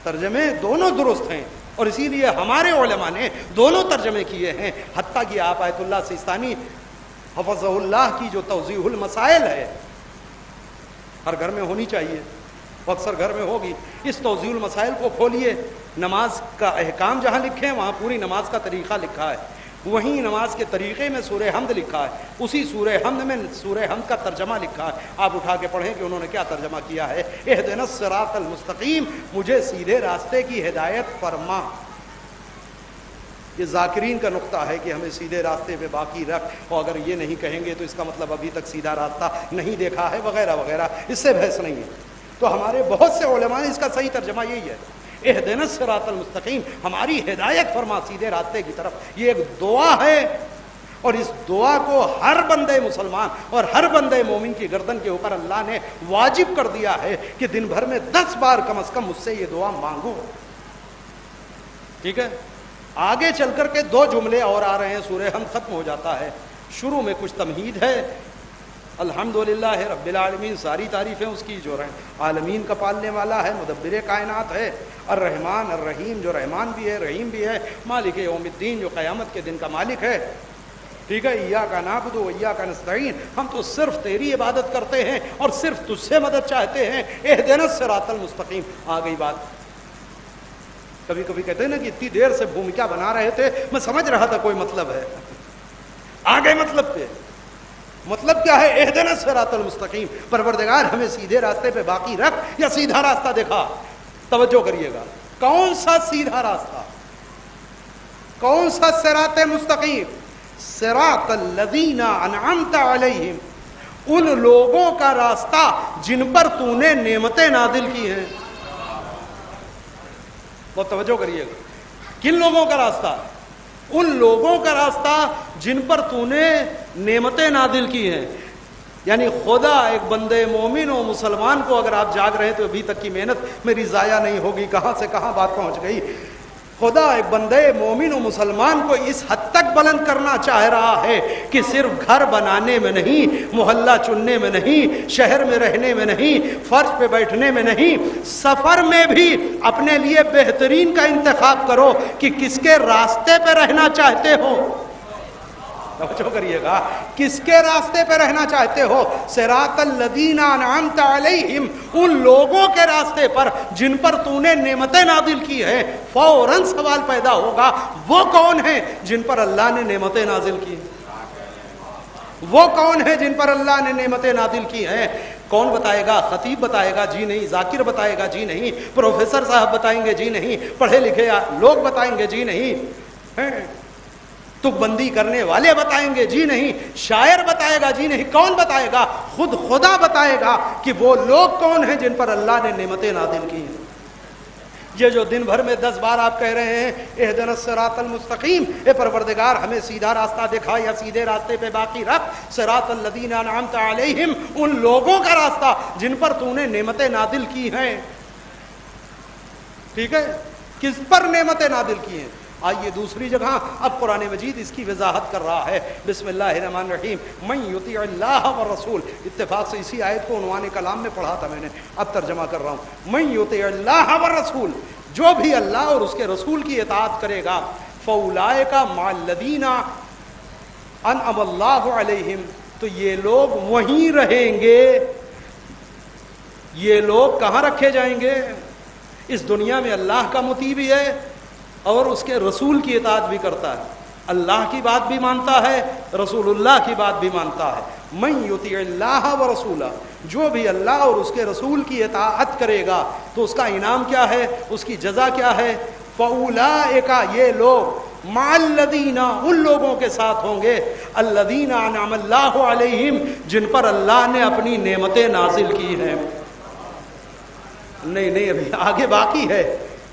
ترجمے دونوں درست ہیں، اور اسی لیے ہمارے علماء نے دونوں ترجمے کیے ہیں، حتیٰ کہ آپ آیت اللہ سیستانی حفظہ اللہ کی جو توضیح المسائل ہے، ہر گھر میں ہونی چاہیے، اکثر گھر میں ہوگی، اس توضیح المسائل کو کھولیے، نماز کا احکام جہاں لکھے ہیں وہاں پوری نماز کا طریقہ لکھا ہے، وہیں نماز کے طریقے میں سورہ حمد لکھا ہے، اسی سورہ حمد میں سورہ حمد کا ترجمہ لکھا ہے، آپ اٹھا کے پڑھیں کہ انہوں نے کیا ترجمہ کیا ہے۔ اہدنا الصراط المستقیم، مجھے سیدھے راستے کی ہدایت فرما۔ یہ ذاکرین کا نقطہ ہے کہ ہمیں سیدھے راستے پہ باقی رکھ، اور اگر یہ نہیں کہیں گے تو اس کا مطلب ابھی تک سیدھا راستہ نہیں دیکھا ہے وغیرہ وغیرہ، اس سے بحث نہیں ہے۔ تو ہمارے بہت سے علماء نے اس کا صحیح ترجمہ یہی ہے، اہدنا الصراط المستقیم، ہماری ہدایت فرما سیدھے راستے کی طرف۔ یہ ایک دعا ہے، اور اس دعا کو ہر بندے مسلمان اور ہر بندے مومن کی گردن کے اوپر اللہ نے واجب کر دیا ہے کہ دن بھر میں 10 بار کم از کم مجھ سے یہ دعا مانگو۔ ٹھیک ہے، آگے چل کر کے 2 جملے اور آ رہے ہیں، سورہ حمد ختم ہو جاتا ہے، شروع میں کچھ تمہید ہے، الحمدللہ رب العالمین، ساری تعریفیں اس کی جو عالمین کا پالنے والا ہے، مدبر کائنات ہے، الرحمن الرحیم جو رحمان بھی ہے رحیم بھی ہے، مالک یوم الدین جو قیامت کے دن کا مالک ہے۔ ٹھیک ہے، ایاک نعبد و ایاک نستعین، ہم تو صرف تیری عبادت کرتے ہیں اور صرف تجھ سے مدد چاہتے ہیں، اہدنا الصراط المستقیم۔ آ گئی بات، کبھی کبھی کہتے ہیں نا کہ اتنی دیر سے بھومکا بنا رہے تھے، میں سمجھ رہا تھا کوئی مطلب ہے، آگے مطلب پہ۔ مطلب کیا ہے؟ اہدنا الصراط المستقیم، پروردگار ہمیں سیدھے راستے پہ باقی رکھ یا سیدھا راستہ دکھا۔ توجہ کریے گا، کون سا سیدھا راستہ، کون سا صراط مستقیم؟ صراط الذین انعمت علیہم، ان لوگوں کا راستہ جن پر تو نے نعمتیں نازل کی ہیں۔ بہت توجہ کریے گا، کن لوگوں کا راستہ؟ ان لوگوں کا راستہ جن پر تو نے نعمتیں نازل کی ہیں۔ یعنی خدا ایک بندے مومن و مسلمان کو اگر آپ جاگ رہے ہیں تو ابھی تک کی محنت میری ضائع نہیں ہوگی، کہاں سے کہاں بات پہنچ گئی۔ خدا ایک بندے مومن و مسلمان کو اس حد تک بلند کرنا چاہ رہا ہے کہ صرف گھر بنانے میں نہیں، محلہ چننے میں نہیں، شہر میں رہنے میں نہیں، فرش پہ بیٹھنے میں نہیں، سفر میں بھی اپنے لیے بہترین کا انتخاب کرو کہ کس کے راستے پہ رہنا چاہتے ہو۔ توجہ کریے گا، کس کے راستے پہ رہنا چاہتے ہو؟ صراط الذین انعمت علیہم، ان لوگوں کے راستے پر جن پر تو نے نعمتیں نازل کی ہیں۔ فوراً سوال پیدا ہوگا، وہ کون ہیں جن پر اللہ نے نعمتیں نازل کی ہیں؟ وہ کون ہیں جن پر اللہ نے نعمتیں نازل کی ہیں؟ کون بتائے گا؟ خطیب بتائے گا؟ جی نہیں۔ ذاکر بتائے گا؟ جی نہیں۔ پروفیسر صاحب بتائیں گے؟ جی نہیں۔ پڑھے لکھے لوگ بتائیں گے؟ جی نہیں۔ تو بندی کرنے والے بتائیں گے؟ جی نہیں۔ شاعر بتائے گا؟ جی نہیں۔ کون بتائے گا؟ خود خدا بتائے گا کہ وہ لوگ کون ہیں جن پر اللہ نے نعمتیں نازل کی ہیں۔ یہ جو دن بھر میں 10 بار آپ کہہ رہے ہیں اہدنا الصراط المستقیم، اے پروردگار ہمیں سیدھا راستہ دکھا یا سیدھے راستے پہ باقی رکھ، صراط الذین انعمت علیہم، ان لوگوں کا راستہ جن پر تو نے نعمتیں نازل کی ہیں۔ ٹھیک ہے، کس پر نعمتیں نازل کی ہیں؟ آئیے دوسری جگہ اب قرآن مجید اس کی وضاحت کر رہا ہے۔ بسم اللہ الرحمن الرحیم، من یطیع اللہ والرسول، اتفاق سے اسی آیت کو عنوان کلام میں پڑھا تھا میں نے، اب ترجمہ کر رہا ہوں۔ من یطیع اللہ والرسول، جو بھی اللہ اور اس کے رسول کی اطاعت کرے گا، فاولئک مع الذین انعم اللہ علیہم، تو یہ لوگ وہیں رہیں گے۔ یہ لوگ کہاں رکھے جائیں گے؟ اس دنیا میں اللہ کا مطیع بھی ہے اور اس کے رسول کی اطاعت بھی کرتا ہے، اللہ کی بات بھی مانتا ہے، رسول اللہ کی بات بھی مانتا ہے۔ من یطیع اللہ ورسولہ، جو بھی اللہ اور اس کے رسول کی اطاعت کرے گا تو اس کا انعام کیا ہے، اس کی جزا کیا ہے؟ فاولئک، یہ لوگ، مع الذین، ان لوگوں کے ساتھ ہوں گے، الذین انعم اللہ علیہم، جن پر اللہ نے اپنی نعمتیں نازل کی ہیں۔ نہیں ابھی آگے باقی ہے،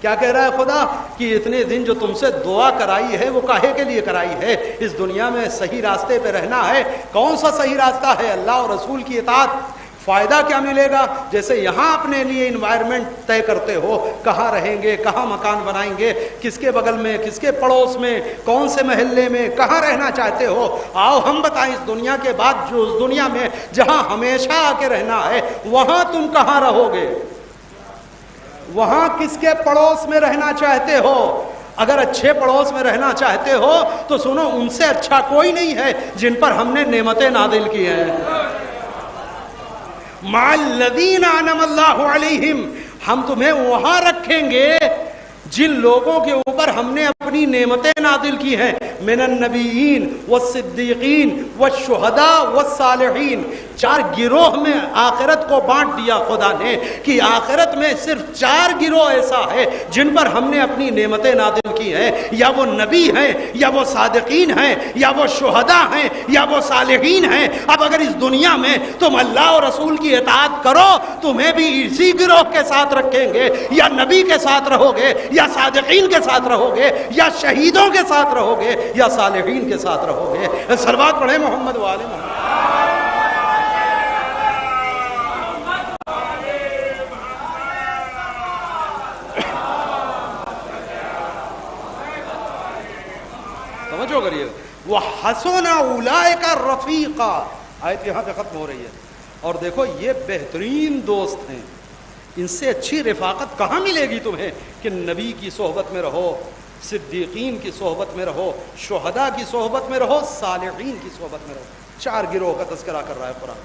کیا کہہ رہا ہے خدا کہ اتنے دن جو تم سے دعا کرائی ہے وہ کاہے کے لیے کرائی ہے؟ اس دنیا میں صحیح راستے پہ رہنا ہے۔ کون سا صحیح راستہ ہے؟ اللہ اور رسول کی اطاعت۔ فائدہ کیا ملے گا؟ جیسے یہاں اپنے لیے انوائرمنٹ طے کرتے ہو، کہاں رہیں گے، کہاں مکان بنائیں گے، کس کے بغل میں، کس کے پڑوس میں، کون سے محلے میں، کہاں رہنا چاہتے ہو۔ آؤ ہم بتائیں اس دنیا کے بعد، جو اس دنیا میں جہاں ہمیشہ آ کے رہنا ہے، وہاں تم کہاں رہو گے؟ وہاں کس کے پڑوس میں رہنا چاہتے ہو؟ اگر اچھے پڑوس میں رہنا چاہتے ہو تو سنو، ان سے اچھا کوئی نہیں ہے جن پر ہم نے نعمتیں نازل کی ہیں۔ مع الذین انعم اللہ علیہم، ہم تمہیں وہاں رکھیں گے جن لوگوں کے اوپر ہم نے اپنی نعمتیں نازل کی ہیں، من النبیین والصدیقین والشہداء والصالحین۔ چار گروہ میں آخرت کو بانٹ دیا خدا نے کہ آخرت میں صرف چار گروہ ایسا ہے جن پر ہم نے اپنی نعمتیں نازل کی ہیں، یا وہ نبی ہیں، یا وہ صادقین ہیں، یا وہ شہداء ہیں، یا وہ صالحین ہیں۔ اب اگر اس دنیا میں تم اللہ اور رسول کی اطاعت کرو، تمہیں بھی اسی گروہ کے ساتھ رکھیں گے، یا نبی کے ساتھ رہو گے، یا صادقین کے ساتھ رہو گے، یا شہیدوں کے ساتھ رہو گے، یا صالحین کے ساتھ رہو گے۔ صلوات پڑھیں محمد وآل محمد۔ توجہ کریے، وَحَسُنَ أُولَٰئِكَ رَفِيقًا، آیت یہاں پہ ختم ہو رہی ہے۔ اور دیکھو یہ بہترین دوست ہیں، ان سے اچھی رفاقت کہاں ملے گی تمہیں کہ نبی کی صحبت میں رہو، صدیقین کی صحبت میں رہو، شہداء کی صحبت میں رہو، صالحین کی صحبت میں رہو۔ چار گروہ کا تذکرہ کر رہا ہے قرآن،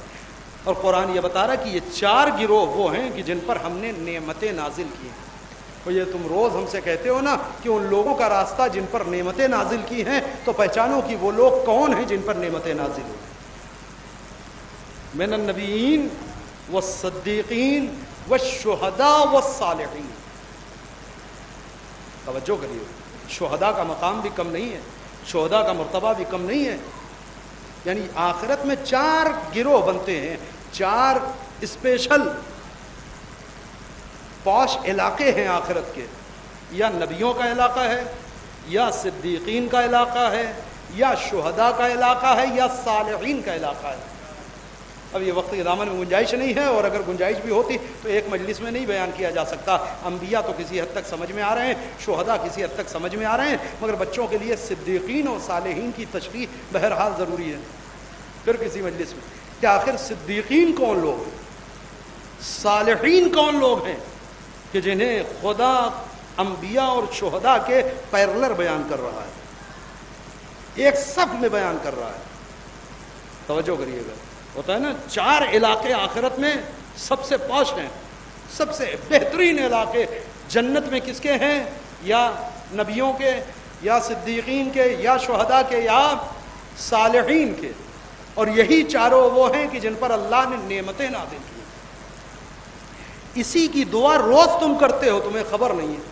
اور قرآن یہ بتا رہا ہے کہ یہ چار گروہ وہ ہیں کہ جن پر ہم نے نعمتیں نازل کی ہیں۔ اور یہ تم روز ہم سے کہتے ہو نا کہ ان لوگوں کا راستہ جن پر نعمتیں نازل کی ہیں، تو پہچانو کہ وہ لوگ کون ہیں جن پر نعمتیں نازل ہوئی۔ من النبیین والصدیقین والشہداء والصالحین۔ توجہ کریے، شہداء کا مقام بھی کم نہیں ہے، شہداء کا مرتبہ بھی کم نہیں ہے۔ یعنی آخرت میں چار گروہ بنتے ہیں، چار اسپیشل پوش علاقے ہیں آخرت کے، یا نبیوں کا علاقہ ہے، یا صدیقین کا علاقہ ہے، یا شہداء کا علاقہ ہے، یا صالحین کا علاقہ ہے۔ اب یہ وقت کے دامن میں گنجائش نہیں ہے، اور اگر گنجائش بھی ہوتی تو ایک مجلس میں نہیں بیان کیا جا سکتا۔ انبیاء تو کسی حد تک سمجھ میں آ رہے ہیں، شہداء کسی حد تک سمجھ میں آ رہے ہیں، مگر بچوں کے لیے صدیقین اور صالحین کی تشریح بہرحال ضروری ہے پھر کسی مجلس میں، کہ آخر صدیقین کون لوگ ہیں، صالحین کون لوگ ہیں، کہ جنہیں خدا انبیاء اور شہداء کے پیرلر بیان کر رہا ہے، ایک صف میں بیان کر رہا ہے۔ توجہ کریے گا، ہوتا ہے نا چار علاقے آخرت میں سب سے پوش ہیں، سب سے بہترین علاقے جنت میں کس کے ہیں؟ یا نبیوں کے، یا صدیقین کے، یا شہداء کے، یا صالحین کے۔ اور یہی چاروں وہ ہیں کہ جن پر اللہ نے نعمتیں نازل کی۔ اسی کی دعا روز تم کرتے ہو، تمہیں خبر نہیں ہے،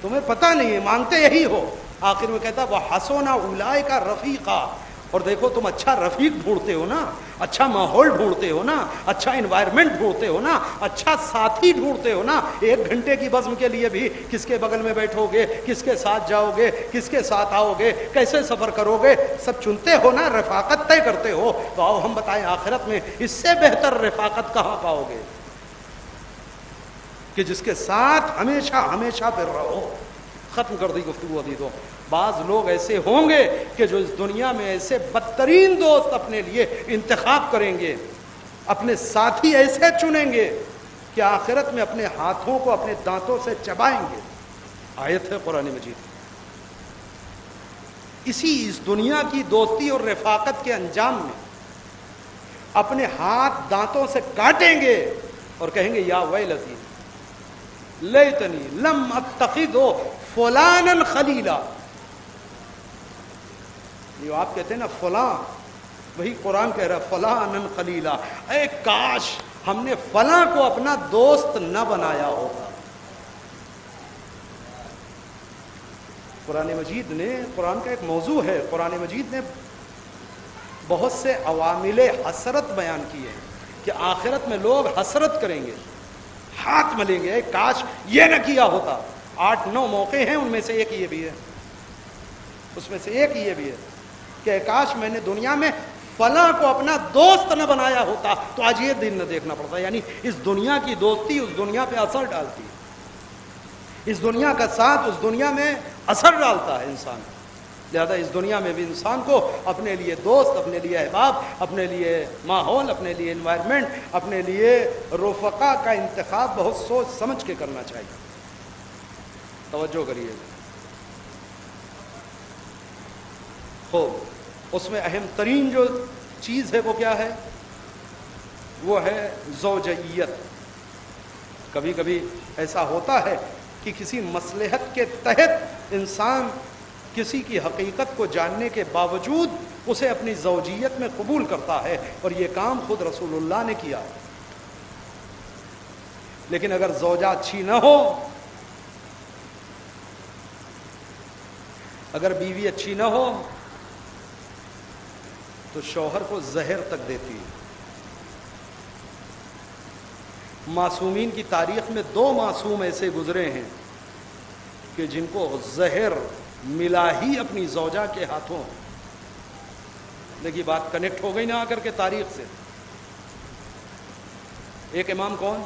تمہیں پتہ نہیں ہے، مانتے یہی ہو۔ آخر میں کہتا وَحَسُنَ أُولَٰئِكَ رَفِيقًا۔ اور دیکھو تم اچھا رفیق ڈھونڈتے ہو نا، اچھا ماحول ڈھونڈتے ہو نا، اچھا انوائرمنٹ ڈھونڈتے ہو نا، اچھا ساتھی ڈھونڈتے ہو نا۔ 1 گھنٹے کی بزم کے لیے بھی کس کے بغل میں بیٹھو گے، کس کے ساتھ جاؤ گے، کس کے ساتھ آؤ گے، کیسے سفر کرو گے، سب چنتے ہو نا، رفاقت طے کرتے ہو۔ تو آؤ ہم بتائیں آخرت میں اس سے بہتر رفاقت کہاں پاؤ گے کہ جس کے ساتھ ہمیشہ ہمیشہ پھر رہو۔ ختم کر دی گفتگو ابھی تو۔ بعض لوگ ایسے ہوں گے کہ جو اس دنیا میں ایسے بدترین دوست اپنے لیے انتخاب کریں گے، اپنے ساتھی ایسے چنیں گے کہ آخرت میں اپنے ہاتھوں کو اپنے دانتوں سے چبائیں گے۔ آیت ہے قرآن مجید۔ اسی اس دنیا کی دوستی اور رفاقت کے انجام میں اپنے ہاتھ دانتوں سے کاٹیں گے اور کہیں گے یا ویلتی لیتنی لم اتخذ فلانا خلیلا۔ یہ آپ کہتے ہیں نا فلاں، وہی قرآن کہہ رہا ہے فلانا خلیلا، اے کاش ہم نے فلاں کو اپنا دوست نہ بنایا ہوگا۔ قرآن مجید نے، قرآن کا ایک موضوع ہے، قرآن مجید نے بہت سے عوامل حسرت بیان کیے ہیں کہ آخرت میں لوگ حسرت کریں گے، ہاتھ ملیں گے کاش یہ نہ کیا ہوتا. 8-9 موقع ہیں، ان میں سے ایک یہ بھی ہے، اس میں سے ایک یہ بھی ہے کہ کاش میں نے دنیا میں فلاں کو اپنا دوست نہ بنایا ہوتا تو آج یہ دن نہ دیکھنا پڑتا. یعنی اس دنیا کی دوستی اس دنیا پہ اثر ڈالتی ہے، اس دنیا کا ساتھ اس دنیا میں اثر ڈالتا ہے انسان. لہذا اس دنیا میں بھی انسان کو اپنے لیے دوست، اپنے لیے احباب، اپنے لیے ماحول، اپنے لیے انوائرمنٹ، اپنے لیے رفقا کا انتخاب بہت سوچ سمجھ کے کرنا چاہیے. توجہ کریے. اس میں اہم ترین جو چیز ہے وہ کیا ہے؟ وہ ہے زوجیت. کبھی کبھی ایسا ہوتا ہے کہ کسی مصلحت کے تحت انسان کسی کی حقیقت کو جاننے کے باوجود اسے اپنی زوجیت میں قبول کرتا ہے، اور یہ کام خود رسول اللہ نے کیا. لیکن اگر زوجہ اچھی نہ ہو، اگر بیوی اچھی نہ ہو تو شوہر کو زہر تک دیتی ہے. معصومین کی تاریخ میں 2 معصوم ایسے گزرے ہیں کہ جن کو زہر ملا ہی اپنی زوجہ کے ہاتھوں. دیکھیے بات کنیکٹ ہو گئی نا آ کر کے تاریخ سے. ایک امام کون؟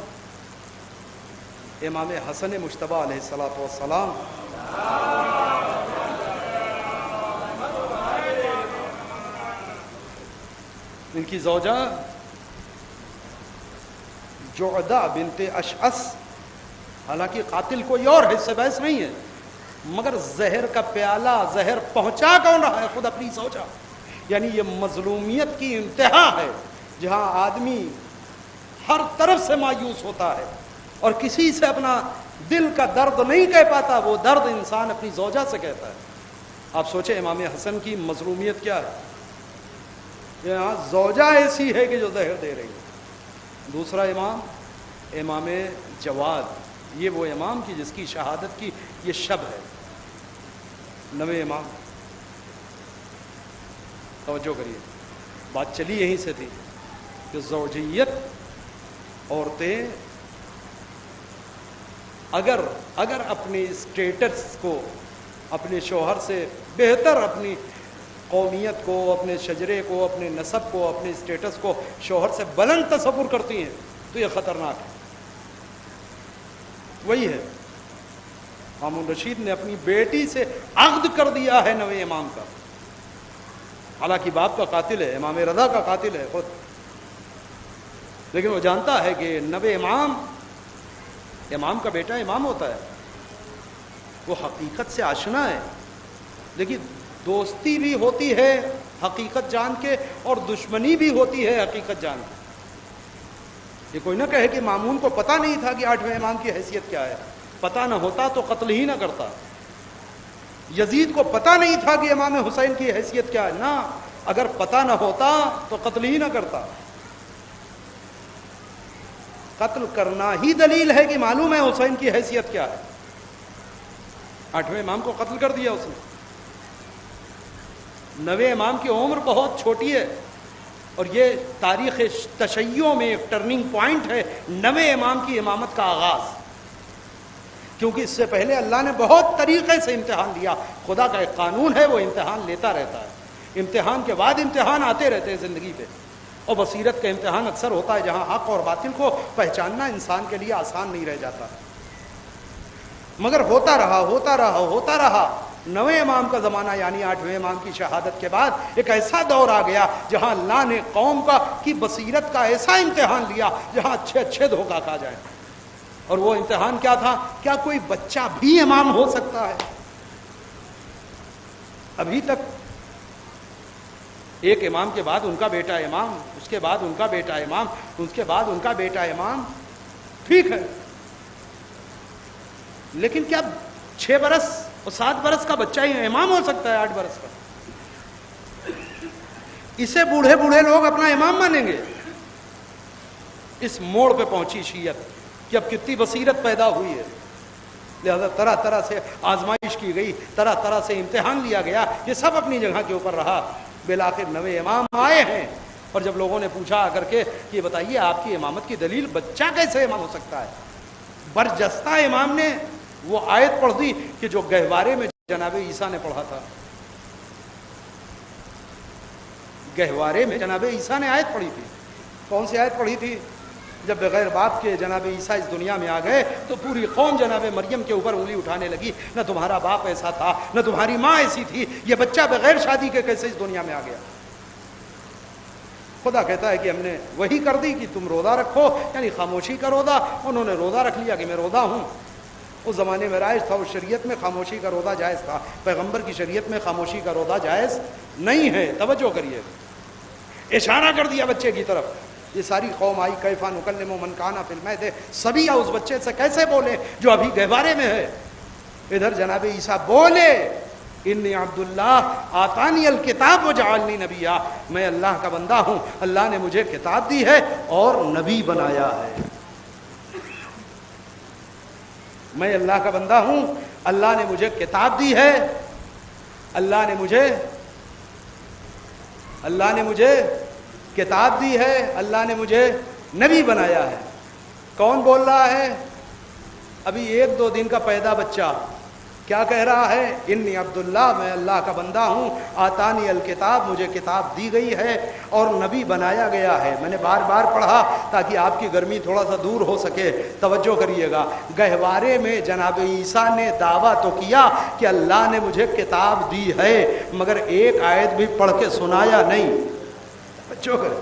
امام حسن مجتبیٰ علیہ الصلوۃ والسلام. ان کی زوجہ جعدہ بنت اشعث، حالانکہ قاتل کوئی اور ہے، سے بحث نہیں ہے، مگر زہر کا پیالہ زہر پہنچا کون رہا ہے؟ خود اپنی زوجہ. یعنی یہ مظلومیت کی انتہا ہے، جہاں آدمی ہر طرف سے مایوس ہوتا ہے اور کسی سے اپنا دل کا درد نہیں کہہ پاتا، وہ درد انسان اپنی زوجہ سے کہتا ہے. آپ سوچیں امام حسن کی مظلومیت کیا ہے. یہاں زوجہ ایسی ہے کہ جو زہر دے رہی ہے. دوسرا امام، امام جواد، یہ وہ امام کی جس کی شہادت کی یہ شب ہے. 9ویں امام. توجہ کریے، بات چلی یہیں سے تھی کہ زوجیت، عورتیں اگر اپنی اسٹیٹس کو اپنے شوہر سے بہتر، اپنی قومیت کو، اپنے شجرے کو، اپنے نسب کو، اپنے اسٹیٹس کو شوہر سے بلند تصور کرتی ہیں تو یہ خطرناک ہے. وہی ہے، ہارون رشید نے اپنی بیٹی سے عقد کر دیا ہے 9ویں امام کا، حالانکہ باپ کا قاتل ہے، امام رضا کا قاتل ہے خود، لیکن وہ جانتا ہے کہ 9ویں امام کا بیٹا امام ہوتا ہے. وہ حقیقت سے آشنا ہے. دیکھیے دوستی بھی ہوتی ہے حقیقت جان کے، اور دشمنی بھی ہوتی ہے حقیقت جان کے. یہ کوئی نہ کہے کہ مامون کو پتہ نہیں تھا کہ 8ویں امام کی حیثیت کیا ہے. پتہ نہ ہوتا تو قتل ہی نہ کرتا. یزید کو پتہ نہیں تھا کہ امام حسین کی حیثیت کیا ہے، نہ، اگر پتہ نہ ہوتا تو قتل ہی نہ کرتا. قتل کرنا ہی دلیل ہے کہ معلوم ہے حسین کی حیثیت کیا ہے. 8ویں امام کو قتل کر دیا اس نے. 9ویں امام کی عمر بہت چھوٹی ہے، اور یہ تاریخ تشیع میں ایک ٹرننگ پوائنٹ ہے 9ویں امام کی امامت کا آغاز. کیونکہ اس سے پہلے اللہ نے بہت طریقے سے امتحان لیا. خدا کا ایک قانون ہے، وہ امتحان لیتا رہتا ہے. امتحان کے بعد امتحان آتے رہتے ہیں زندگی پہ. اور بصیرت کا امتحان اکثر ہوتا ہے جہاں حق اور باطل کو پہچاننا انسان کے لیے آسان نہیں رہ جاتا. مگر ہوتا رہا 9ویں امام کا زمانہ، یعنی 8ویں امام کی شہادت کے بعد ایک ایسا دور آ گیا جہاں اللہ نے قوم کی بصیرت کا ایسا امتحان لیا جہاں اچھے دھوکہ کھا جائے. اور وہ امتحان کیا تھا؟ کیا کوئی بچہ بھی امام ہو سکتا ہے؟ ابھی تک ایک امام کے بعد ان کا بیٹا امام، اس کے بعد ان کا بیٹا امام، اس کے بعد ان کا بیٹا امام. ٹھیک ہے، لیکن کیا 6 برس اور 7 برس کا بچہ ہی امام ہو سکتا ہے؟ 8 برس کا؟ اسے بوڑھے لوگ اپنا امام مانیں گے. اس موڑ پہ پہنچی شیعت کہ اب کتنی بصیرت پیدا ہوئی ہے. لہذا طرح طرح سے آزمائش کی گئی، طرح طرح سے امتحان لیا گیا. یہ سب اپنی جگہ کے اوپر رہا. بالآخر 9ویں امام آئے ہیں، اور جب لوگوں نے پوچھا آ کر کے کہ بتائیے آپ کی امامت کی دلیل، بچہ کیسے امام ہو سکتا ہے؟ برجستہ امام نے وہ آیت پڑھ دی کہ جو گہوارے میں جناب عیسیٰ نے پڑھا تھا. گہوارے میں جناب عیسیٰ نے آیت پڑھی تھی. کون سی آیت پڑھی تھی؟ جب بغیر باپ کے جناب عیسیٰ اس دنیا میں آ گئے تو پوری قوم جناب مریم کے اوپر انگلی اٹھانے لگی، نہ تمہارا باپ ایسا تھا، نہ تمہاری ماں ایسی تھی، یہ بچہ بغیر شادی کے کیسے اس دنیا میں آ گیا. خدا کہتا ہے کہ ہم نے وہی کر دی کہ تم روزہ رکھو، یعنی خاموشی کا روزہ. انہوں نے روزہ رکھ لیا کہ میں روزہ ہوں. اس زمانے میں رائج تھا، اس شریعت میں خاموشی کا روزہ جائز تھا. پیغمبر کی شریعت میں خاموشی کا روزہ جائز نہیں ہے. توجہ کریے، اشارہ کر دیا بچے کی طرف. یہ ساری قوم آئی، کیفا نکلم من کان فی المہد، سبھی اس بچے سے کیسے بولے جو ابھی گہوارے میں ہے. ادھر جناب عیسیٰ بولے، انی عبداللہ آتانی الکتاب وجعلنی نبیا، میں اللہ کا بندہ ہوں، اللہ نے مجھے کتاب دی ہے اور نبی بنایا ہے. میں اللہ کا بندہ ہوں، اللہ نے مجھے کتاب دی ہے، اللہ نے مجھے کتاب دی ہے، اللہ نے مجھے نبی بنایا ہے. کون بول رہا ہے؟ ابھی 1-2 دن کا پیدا بچہ کیا کہہ رہا ہے؟ انی عبداللہ، میں اللہ کا بندہ ہوں، آتانی الکتاب، مجھے کتاب دی گئی ہے اور نبی بنایا گیا ہے. میں نے بار بار پڑھا تاکہ آپ کی گرمی تھوڑا سا دور ہو سکے. توجہ کریے گا، گہوارے میں جناب عیسیٰ نے دعویٰ تو کیا کہ اللہ نے مجھے کتاب دی ہے، مگر ایک آیت بھی پڑھ کے سنایا نہیں. توجہ کریں،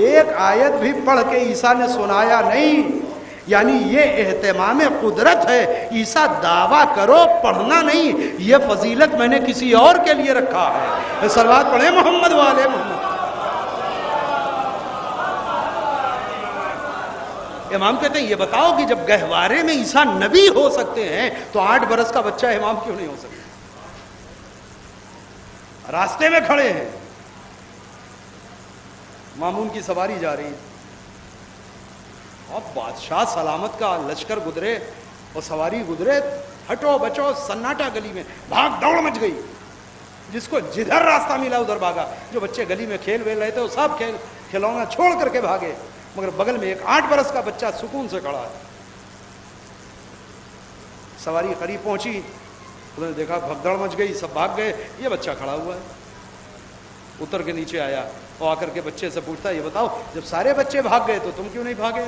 ایک آیت بھی پڑھ کے عیسیٰ نے سنایا نہیں. یعنی یہ اہتمام قدرت ہے. عیسیٰ دعویٰ کرو، پڑھنا نہیں. یہ فضیلت میں نے کسی اور کے لیے رکھا ہے. صلوات پڑھیں محمد والے محمد. امام کہتے ہیں یہ بتاؤ کہ جب گہوارے میں عیسیٰ نبی ہو سکتے ہیں تو 8 برس کا بچہ امام کیوں نہیں ہو سکتا؟ راستے میں کھڑے ہیں، مامون کی سواری جا رہی، اب بادشاہ سلامت کا لشکر گزرے اور سواری گزرے، ہٹو بچو سناٹا، گلی میں بھاگ دوڑ مچ گئی. جس کو جدھر راستہ ملا ادھر بھاگا. جو بچے گلی میں کھیل ویل رہے تھے وہ سب کھلونا چھوڑ کر کے بھاگے، مگر بغل میں ایک 8 برس کا بچہ سکون سے کھڑا ہے. سواری قریب پہنچی، انہوں نے دیکھا بھگدڑ مچ گئی، سب بھاگ گئے، یہ بچہ کھڑا ہوا ہے. اتر کے نیچے آیا اور آ کر کے بچے سے پوچھتا ہے یہ بتاؤ جب سارے بچے بھاگ گئے تو تم کیوں نہیں بھاگے؟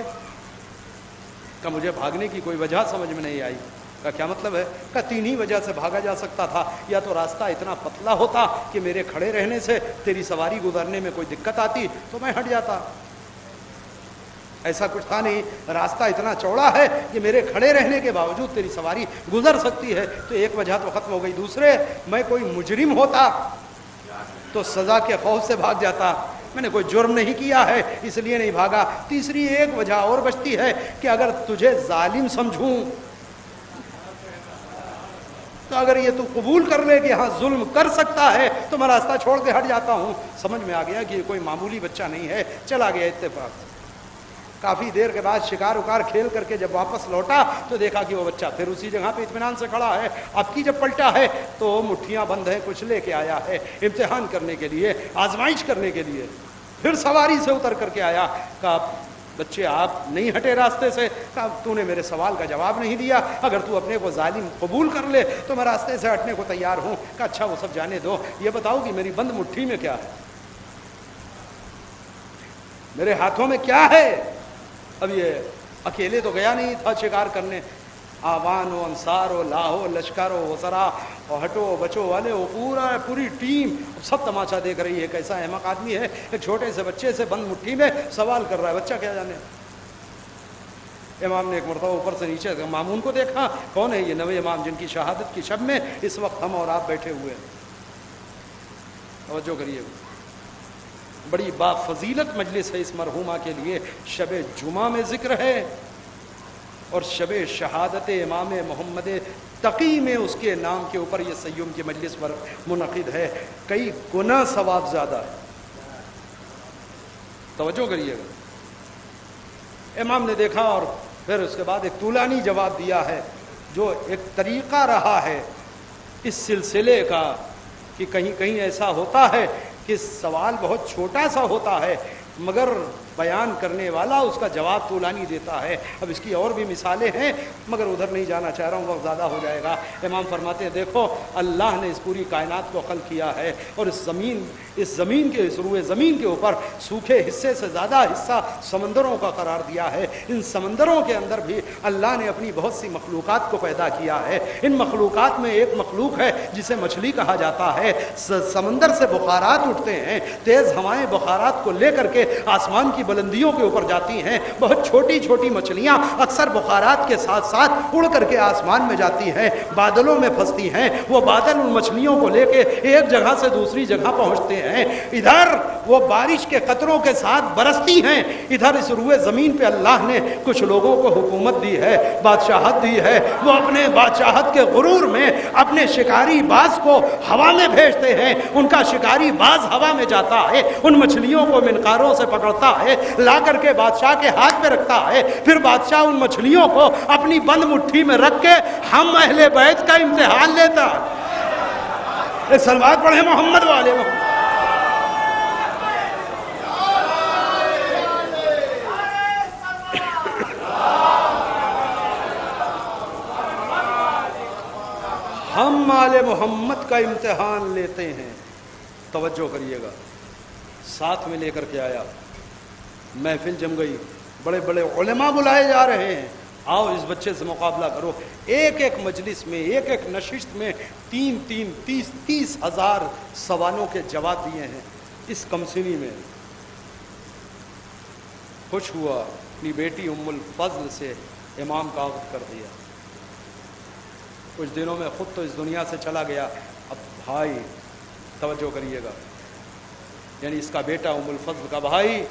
کہ مجھے بھاگنے کی کوئی وجہ سمجھ میں نہیں آئی. کا کیا مطلب ہے؟ کہ 3 ہی وجہ سے بھاگا جا سکتا تھا. یا تو راستہ اتنا پتلا ہوتا کہ میرے کھڑے رہنے سے تیری سواری گزرنے میں کوئی دقت آتی تو میں ہٹ جاتا. ایسا کچھ تھا نہیں. راستہ اتنا چوڑا ہے کہ میرے کھڑے رہنے کے باوجود تیری سواری گزر سکتی ہے. تو ایک وجہ تو ختم ہو گئی. دوسرے، میں کوئی مجرم ہوتا تو سزا کے خوف سے بھاگ جاتا. میں نے کوئی جرم نہیں کیا ہے اس لیے نہیں بھاگا. تیسری ایک وجہ اور بچتی ہے کہ اگر تجھے ظالم سمجھوں تو اگر یہ تو قبول کر لے کہ ہاں ظلم کر سکتا ہے تو میں راستہ چھوڑ کے ہٹ جاتا ہوں. سمجھ میں آ گیا کہ یہ کوئی معمولی بچہ نہیں ہے. چلا گیا اتفاق. کافی دیر کے بعد شکار وکار کھیل کر کے جب واپس لوٹا تو دیکھا کہ وہ بچہ پھر اسی جگہ پہ اطمینان سے کھڑا ہے. اب کی جب پلٹا ہے تو مٹھیاں بند ہیں، کچھ لے کے آیا ہے امتحان کرنے کے لیے، آزمائش کرنے کے لیے. پھر سواری سے اتر کر کے آیا. کہا بچے آپ نہیں ہٹے راستے سے. کہا تو نے میرے سوال کا جواب نہیں دیا. اگر تو اپنے کو ظالم قبول کر لے تو میں راستے سے ہٹنے کو تیار ہوں. کہا اچھا وہ سب جانے دو، یہ بتاؤ کہ میری بند مٹھی میں کیا ہے، میرے ہاتھوں میں کیا ہے؟ اب یہ اکیلے تو گیا نہیں تھا شکار کرنے. آوان و انصار و لاہو لشکر و وزرا اور ہٹو بچو والے وہ پوری ٹیم سب تماشا دیکھ رہی ہے. کیسا احمق آدمی ہے، ایک چھوٹے سے بچے سے بند مٹھی میں سوال کر رہا ہے. بچہ کیا جانے. امام نے ایک مرتبہ اوپر سے نیچے مامون کو دیکھا. کون ہے یہ؟ نوے امام جن کی شہادت کی شب میں اس وقت ہم اور آپ بیٹھے ہوئے ہیں. توجہ کریے، بڑی با فضیلت مجلس ہے اس مرحومہ کے لیے. شب جمعہ میں ذکر ہے اور شب شہادت امام محمد تقی میں اس کے نام کے اوپر یہ سیوم کی مجلس پر منعقد ہے. کئی گنا ثواب زیادہ ہے. توجہ کریے گا. امام نے دیکھا اور پھر اس کے بعد ایک طولانی جواب دیا ہے جو ایک طریقہ رہا ہے اس سلسلے کا کہ کہیں کہیں ایسا ہوتا ہے کہ سوال بہت چھوٹا سا ہوتا ہے مگر بیان کرنے والا اس کا جواب طولانی دیتا ہے. اب اس کی اور بھی مثالیں ہیں مگر ادھر نہیں جانا چاہ رہا ہوں, وقت زیادہ ہو جائے گا. امام فرماتے ہیں دیکھو اللہ نے اس پوری کائنات کو خلق کیا ہے اور اس زمین کے اس روئے زمین کے اوپر سوکھے حصے سے زیادہ حصہ سمندروں کا قرار دیا ہے. ان سمندروں کے اندر بھی اللہ نے اپنی بہت سی مخلوقات کو پیدا کیا ہے. ان مخلوقات میں ایک مخلوق ہے جسے مچھلی کہا جاتا ہے. سمندر سے بخارات اٹھتے ہیں, تیز ہوائیں بخارات کو لے کر کے آسمان کی بلندیوں کے اوپر جاتی ہیں. بہت چھوٹی چھوٹی مچھلیاں اکثر بخارات کے ساتھ ساتھ اڑ کر کے آسمان میں جاتی ہیں, بادلوں میں پھنستی ہیں. وہ بادل ان مچھلیوں کو لے کے ایک جگہ سے دوسری جگہ پہنچتے ہیں. ادھر وہ بارش کے قطروں کے ساتھ برستی ہیں, ادھر اس روئے زمین پہ اللہ نے کچھ لوگوں کو حکومت دی ہے, بادشاہت دی ہے. وہ اپنے بادشاہت کے غرور میں اپنے شکاری باز کو ہوا میں بھیجتے ہیں. ان کا شکاری باز ہوا میں جاتا ہے, ان مچھلیوں کو منقاروں سے پکڑتا ہے, لا کر کے بادشاہ کے ہاتھ میں رکھتا ہے. پھر بادشاہ ان مچھلیوں کو اپنی بند مٹھی میں رکھ کے ہم اہل بیت کا امتحان لیتا. صلوات پڑھیں محمد والے محمد. ہم آل محمد کا امتحان لیتے ہیں. توجہ کریے گا, ساتھ میں لے کر کے آیا, محفل جم گئی, بڑے بڑے علماء بلائے جا رہے ہیں, آؤ اس بچے سے مقابلہ کرو. ایک ایک مجلس میں ایک ایک نشست میں 30 ہزار سوالوں کے جواب دیے ہیں. اس کمسنی میں خوش ہوا, اپنی بیٹی ام الفضل سے امام کا عقد کر دیا. کچھ دنوں میں خود تو اس دنیا سے چلا گیا. اب بھائی توجہ کریے گا, یعنی اس کا بیٹا ام الفضل کا بھائی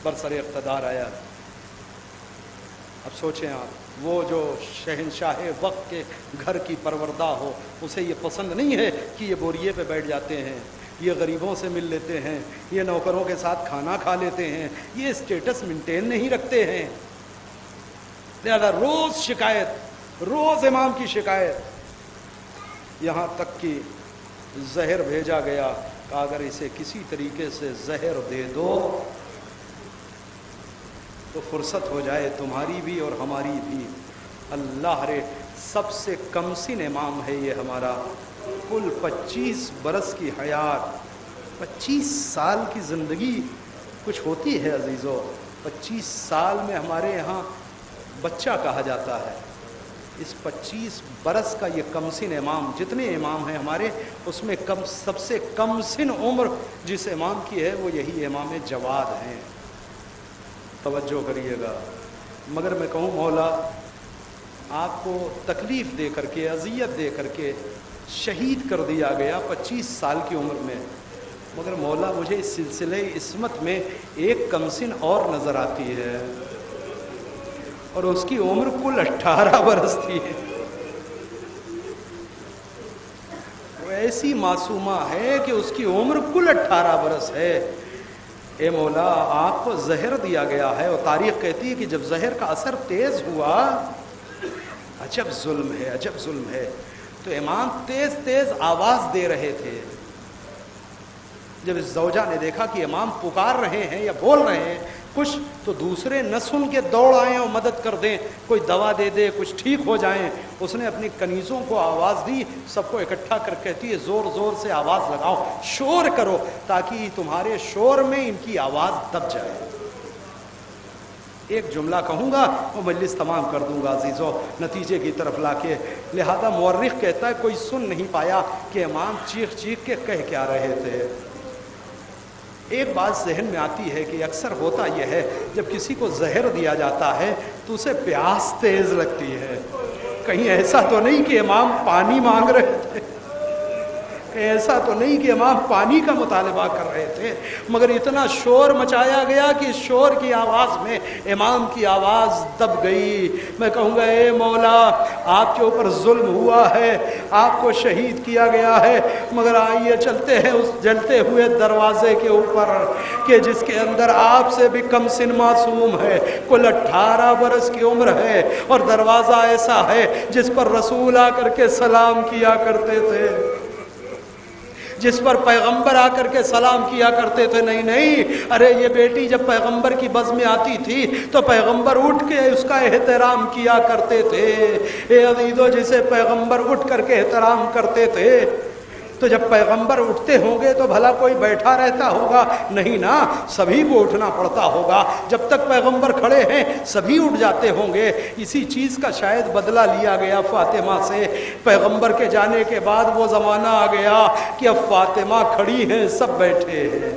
برسر اقتدار آیا. اب سوچیں آپ, وہ جو شہنشاہ وقت کے گھر کی پروردہ ہو, اسے یہ پسند نہیں ہے کہ یہ بوریے پہ بیٹھ جاتے ہیں, یہ غریبوں سے مل لیتے ہیں, یہ نوکروں کے ساتھ کھانا کھا لیتے ہیں, یہ اسٹیٹس مینٹین نہیں رکھتے ہیں. لہذا روز شکایت, روز امام کی شکایت, یہاں تک کہ زہر بھیجا گیا کہ اگر اسے کسی طریقے سے زہر دے دو تو فرصت ہو جائے تمہاری بھی اور ہماری بھی. اللہ رے, سب سے کم سن امام ہے یہ ہمارا, کل 25 برس کی حیات, 25 سال کی زندگی کچھ ہوتی ہے عزیزو. 25 سال میں ہمارے یہاں بچہ کہا جاتا ہے. اس 25 برس کا یہ کم سن امام, جتنے امام ہیں ہمارے اس میں سب سے کم سن عمر جس امام کی ہے وہ یہی امام جواد ہیں. توجہ کریے گا. مگر میں کہوں مولا آپ کو تکلیف دے کر کے, اذیت دے کر کے شہید کر دیا گیا 25 سال کی عمر میں, مگر مولا مجھے اس سلسلے عصمت میں ایک کمسن اور نظر آتی ہے اور اس کی عمر کل 18 برس تھی. وہ ایسی معصومہ ہے کہ اس کی عمر کل 18 برس ہے. اے مولا آپ کو زہر دیا گیا ہے, اور تاریخ کہتی ہے کہ جب زہر کا اثر تیز ہوا, عجب ظلم ہے, عجب ظلم ہے, تو امام تیز تیز آواز دے رہے تھے. جب اس زوجہ نے دیکھا کہ امام پکار رہے ہیں یا بول رہے ہیں کچھ, تو دوسرے نہ سن کے دوڑ آئیں اور مدد کر دیں, کوئی دوا دے دے, کچھ ٹھیک ہو جائیں. اس نے اپنی کنیزوں کو آواز دی, سب کو اکٹھا کر کہتی ہے زور زور سے آواز لگاؤ, شور کرو, تاکہ تمہارے شور میں ان کی آواز دب جائے. ایک جملہ کہوں گا وہ مجلس تمام کر دوں گا عزیزو, نتیجے کی طرف لا کے. لہذا مورخ کہتا ہے کوئی سن نہیں پایا کہ امام چیخ چیخ کے کہہ کیا رہے تھے. ایک بات ذہن میں آتی ہے کہ اکثر ہوتا یہ ہے جب کسی کو زہر دیا جاتا ہے تو اسے پیاس تیز لگتی ہے. کہیں ایسا تو نہیں کہ امام پانی مانگ رہے تھے, ایسا تو نہیں کہ امام پانی کا مطالبہ کر رہے تھے, مگر اتنا شور مچایا گیا کہ اس شور کی آواز میں امام کی آواز دب گئی. میں کہوں گا اے مولا آپ کے اوپر ظلم ہوا ہے, آپ کو شہید کیا گیا ہے, مگر آئیے چلتے ہیں اس جلتے ہوئے دروازے کے اوپر کہ جس کے اندر آپ سے بھی کم سن معصوم ہے, کل 18 برس کی عمر ہے, اور دروازہ ایسا ہے جس پر رسول آ کر کے سلام کیا کرتے تھے. جس پر پیغمبر آ کر کے سلام کیا کرتے تھے، نہیں نہیں، ارے یہ بیٹی جب پیغمبر کی بز میں آتی تھی تو پیغمبر اٹھ کے اس کا احترام کیا کرتے تھے۔ اے عزیزو، جسے پیغمبر اٹھ کر کے احترام کرتے تھے تو جب پیغمبر اٹھتے ہوں گے تو بھلا کوئی بیٹھا رہتا ہوگا؟ نہیں نا، سبھی کو اٹھنا پڑتا ہوگا۔ جب تک پیغمبر کھڑے ہیں سبھی اٹھ جاتے ہوں گے۔ اسی چیز کا شاید بدلہ لیا گیا فاطمہ سے۔ پیغمبر کے جانے کے بعد وہ زمانہ آ گیا کہ اب فاطمہ کھڑی ہیں، سب بیٹھے ہیں۔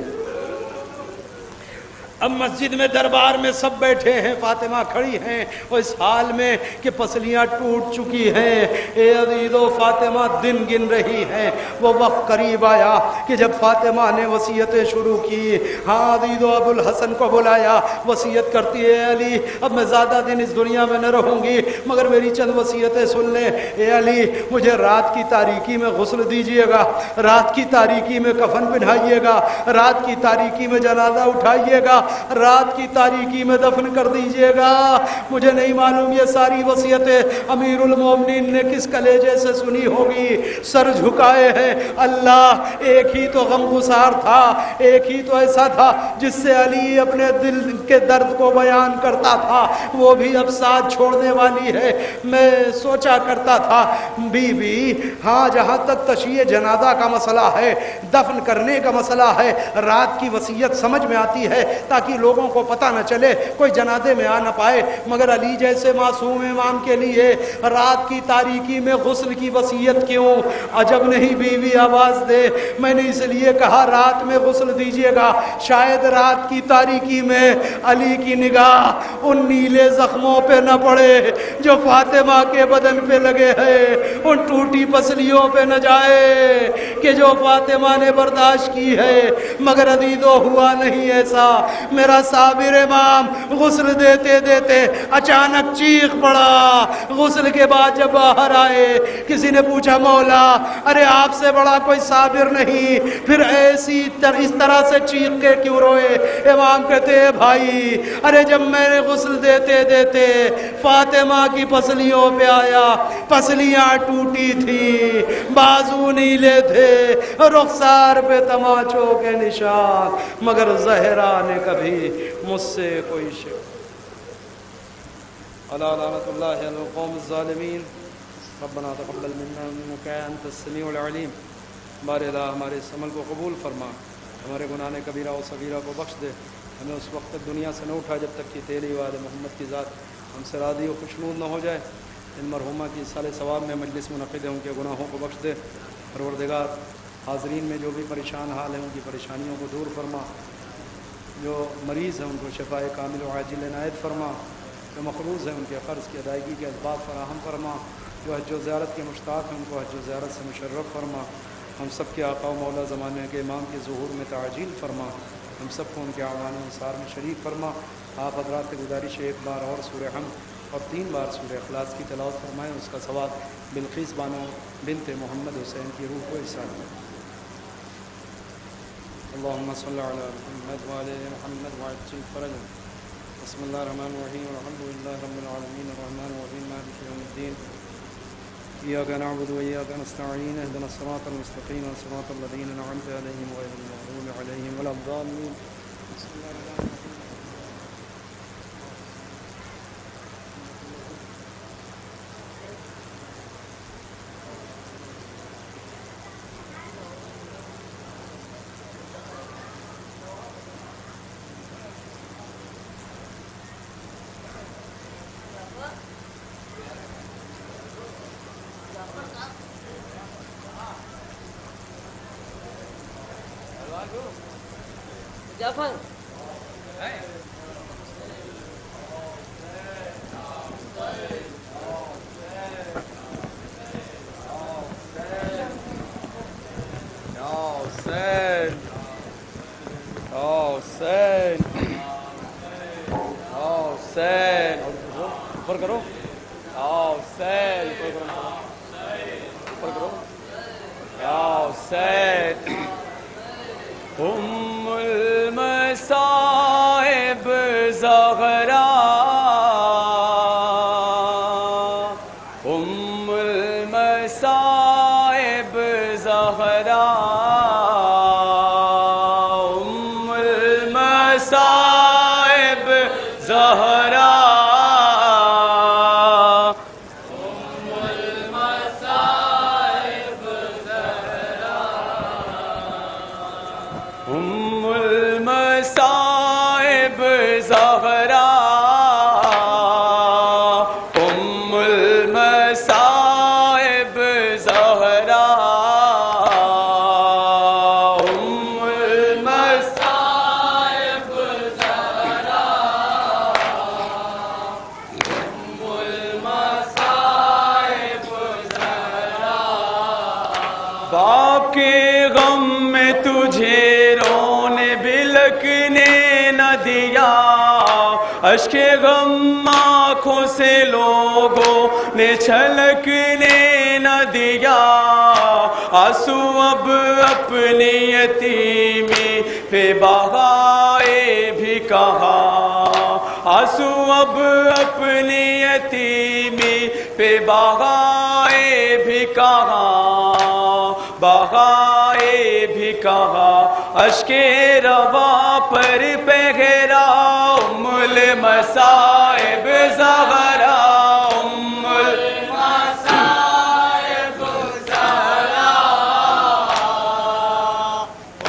اب مسجد میں دربار میں سب بیٹھے ہیں، فاطمہ کھڑی ہیں، اور اس حال میں کہ پسلیاں ٹوٹ چکی ہیں۔ اے عزیزو، فاطمہ دن گن رہی ہیں۔ وہ وقت قریب آیا کہ جب فاطمہ نے وصیتیں شروع کی۔ ہاں عزیزو، ابو الحسن کو بلایا، وصیت کرتی ہے، علی اب میں زیادہ دن اس دنیا میں نہ رہوں گی، مگر میری چند وصیتیں سن لیں۔ اے علی، مجھے رات کی تاریکی میں غسل دیجیے گا، رات کی تاریکی میں کفن پہنائیے گا، رات کی تاریکی میں جنازہ اٹھائیے گا، رات کی تاریکی میں دفن کر دیجئے گا۔ مجھے نہیں معلوم یہ ساری وصیتیں امیر المومنین نے کس کلیجے سے سنی ہوگی۔ سر جھکائے ہیں۔ اللہ ایک ہی تو غمگسار تھا، ایک ہی تو ایسا تھا جس سے علی اپنے دل کے درد کو بیان کرتا تھا، وہ بھی اب ساتھ چھوڑنے والی ہے۔ میں سوچا کرتا تھا بی بی، ہاں جہاں تک تشییع جنازہ کا مسئلہ ہے، دفن کرنے کا مسئلہ ہے، رات کی وصیت سمجھ میں آتی ہے تاکہ لوگوں کو پتہ نہ چلے، کوئی جنازے میں آ نہ پائے، مگر علی جیسے معصوم امام کے لیے رات کی تاریکی میں غسل کی وصیت کیوں؟ عجب نہیں بیوی آواز دے۔ میں نے اس لیے کہا رات میں غسل دیجیے گا، شاید رات کی تاریکی میں علی کی نگاہ ان نیلے زخموں پہ نہ پڑے جو فاطمہ کے بدن پہ لگے ہیں، ان ٹوٹی پسلیوں پہ نہ جائے کہ جو فاطمہ نے برداشت کی ہے۔ مگر عزیزو، ہوا نہیں ایسا۔ میرا صابر امام غسل دیتے دیتے اچانک چیخ پڑا۔ غسل کے بعد جب باہر آئے، کسی نے پوچھا مولا، ارے آپ سے بڑا کوئی صابر نہیں، پھر اس طرح سے چیخ کے کیوں روئے؟ امام کہتے ہیں بھائی، ارے جب میں نے غسل دیتے دیتے فاطمہ کی پسلیوں پہ آیا، پسلیاں ٹوٹی تھی، بازو نیلے تھے، رخسار پہ تماچوں کے نشان، مگر زہرا نے کبھی مجھ سے کوئی شک۔ الا لعنت اللہ علی القوم الظالمین۔ ربنا تقبل منا انک انت السمیع العلیم۔ بار الہ ہمارے اس عمل کو قبول فرما، ہمارے گناہ کبیرہ و صغیرہ کو بخش دے، ہمیں اس وقت تک دنیا سے نہ اٹھا جب تک کہ تیری وعد محمد کی ذات ہم سے راضی و خوشنود نہ ہو جائے۔ ان مرحومہ کی سال ثواب میں مجلس منعقد ہے، ان کے گناہوں کو بخش دے۔ پروردگار، حاضرین میں جو بھی پریشان حال ہیں ان کی پریشانیوں کو دور فرما، جو مریض ہیں ان کو شفاء کامل و عاجل عنایت فرما، جو مقروض ہیں ان کے قرض کی ادائیگی کے اسباب فراہم فرما، جو حج و زیارت کے مشتاق ہیں ان کو حج و زیارت سے مشرف فرما۔ ہم سب کے آقا و مولا زمانے کے امام کے ظہور میں تعجیل فرما، ہم سب کو ان کے اعوان و انصار میں شریک فرما۔ آپ حضرات سے گزارش ہے ایک بار اور سورہ حمد اور 3 بار سورہ اخلاص کی تلاوت فرمائیں، اس کا ثواب بلقیس بانو بنت محمد حسین کی روح کو ارسال کریں۔ اللهم صل على محمد وعلى آل محمد وعجل فرجهم۔ بسم الله الرحمن الرحيم، الحمد لله رب العالمين، الرحمن الرحيم، مالك يوم الدين، إياك نعبد وإياك نستعين، اهدنا الصراط المستقيم صراط الذين أنعمت عليهم غير المغضوب عليهم ولا الضالين۔ بسم الله الرحمن الرحيم۔ جعفر اوپر کرو، اوپر کرو، یا حسین۔ المصائب زہرا، المصائب زہرا، ام المصائب زہرا، ام المصائب زہرا، ام المصائب زہرا، ام المصائب زہرا، باپ کے غم میں تجھے رونے بلکنے نہ دیا، اشک غم آنکھوں سے لوگوں نے چھلکنے نہ دیا، آنسو اب اپنی یتیمی پہ بہائے بھی کہاں، آنسو اب اپنی یتیمی پہ بہائے بھی کہاں، بہائے بھی کہاں، اشک روا پر پہرا، ام المصائب زہرا، ام المصائب زہرا،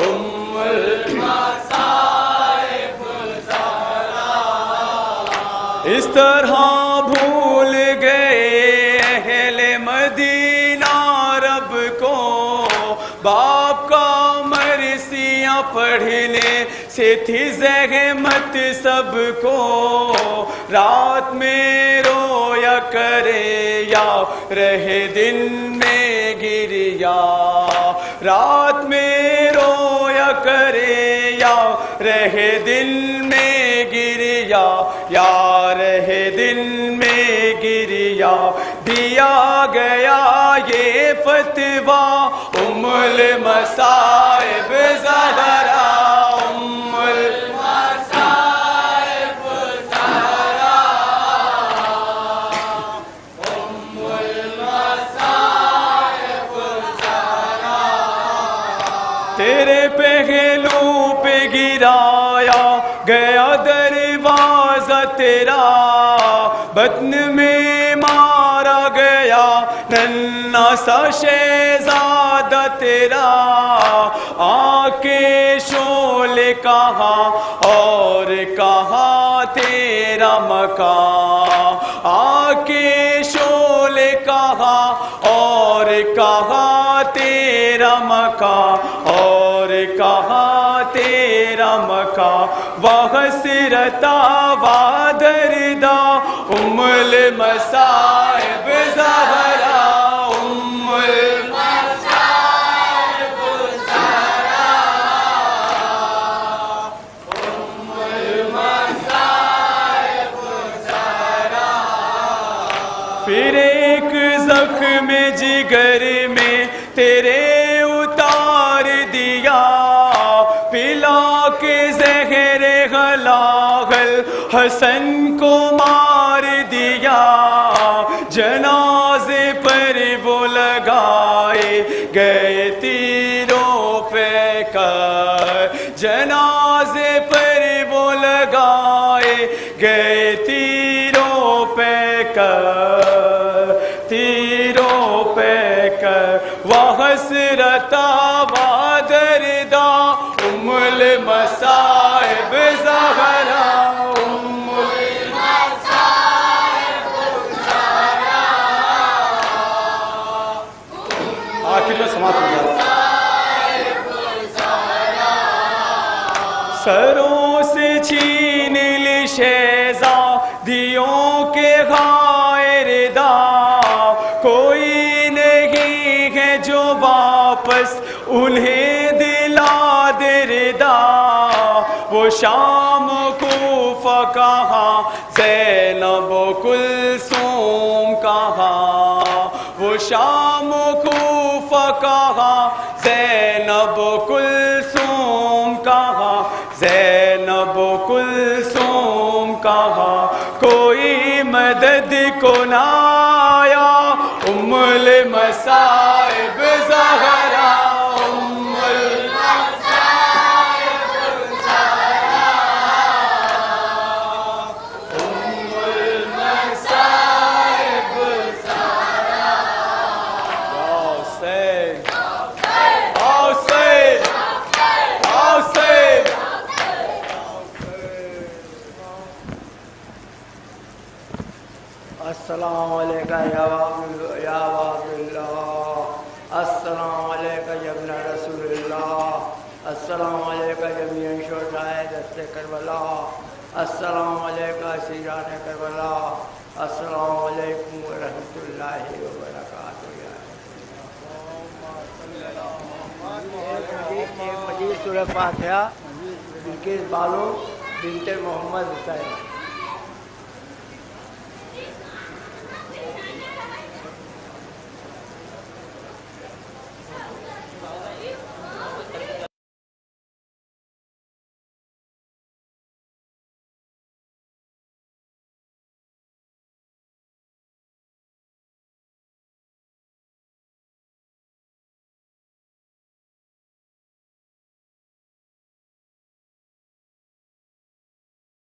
ام المصائب زہرا، اس طرح بھول گئے اہل مدینہ رب کو، باپ کا مرثیاں پڑھنے سے تھی زحمت سب کو، رات میں رویا کرے یا رہے دن میں گریا، رات میں رویا کرے یا رہے دن میں گریا، یا رہے دن میں گریا، دیا گیا یہ فتویٰ، ام المصائب زہرا، ام المصائب زہرا، ام المصائب زہرا، تیرے پہلو پہ گرایا گیا دروازہ تیرا، بطن میں مارا گیا ننھا سا شہزادہ تیرا، آنکھ کے شعلے کہاں اور کہاں تیرا مکان، آنکھ کے شعلے کہاں اور کہاں تیرا مکان، اور کہاں تیرا مکان، وحسرتا وادردا، ام المصائب زہرا، ام المصائب زہرا، ام المصائب زہرا، پھر ایک زخم جگر میں تیرے اتار دیا، پلا کے زہر غلاغل حسن کو مار دیا، جنازے پر وہ لگائے گئے تیروں پہ کر، جنازے پر وہ لگائے گئے تیروں پہ کر، تیروں پہ کر، وحسرتا وادردا، ام المصائب زہرا، ام المصائب زہرا، آخر میں سماعت ہو جائے، سروں سے چھین لی شہزادیوں کے غائردہ، کوئی نہیں ہے جو واپس انہیں دلا دے ردا، وہ شام کوفہ کہاں، زینب و کلثوم کہاں، وہ شام کوفہ کہاں، زینب و کلثوم کہاں، زینب و کلثوم کہاں، کوئی مدد کو نہ آیا، ام المصائب زہرا، ام المصائب زہرا، ام المصائب زہرا، حسین حسین حسین السلام علیکم یا عبداللہ، السلام علیکم یا ابن رسول اللہ، السلام علیکم جمیع شہدائے دست کربلا، السلام علیکم اسیران کربلا، السلام علیکم ورحمۃ اللہ وبرکاتہ۔ ایک مجید سورہ فاتحہ بلقیس بالو بنت محمد حسین۔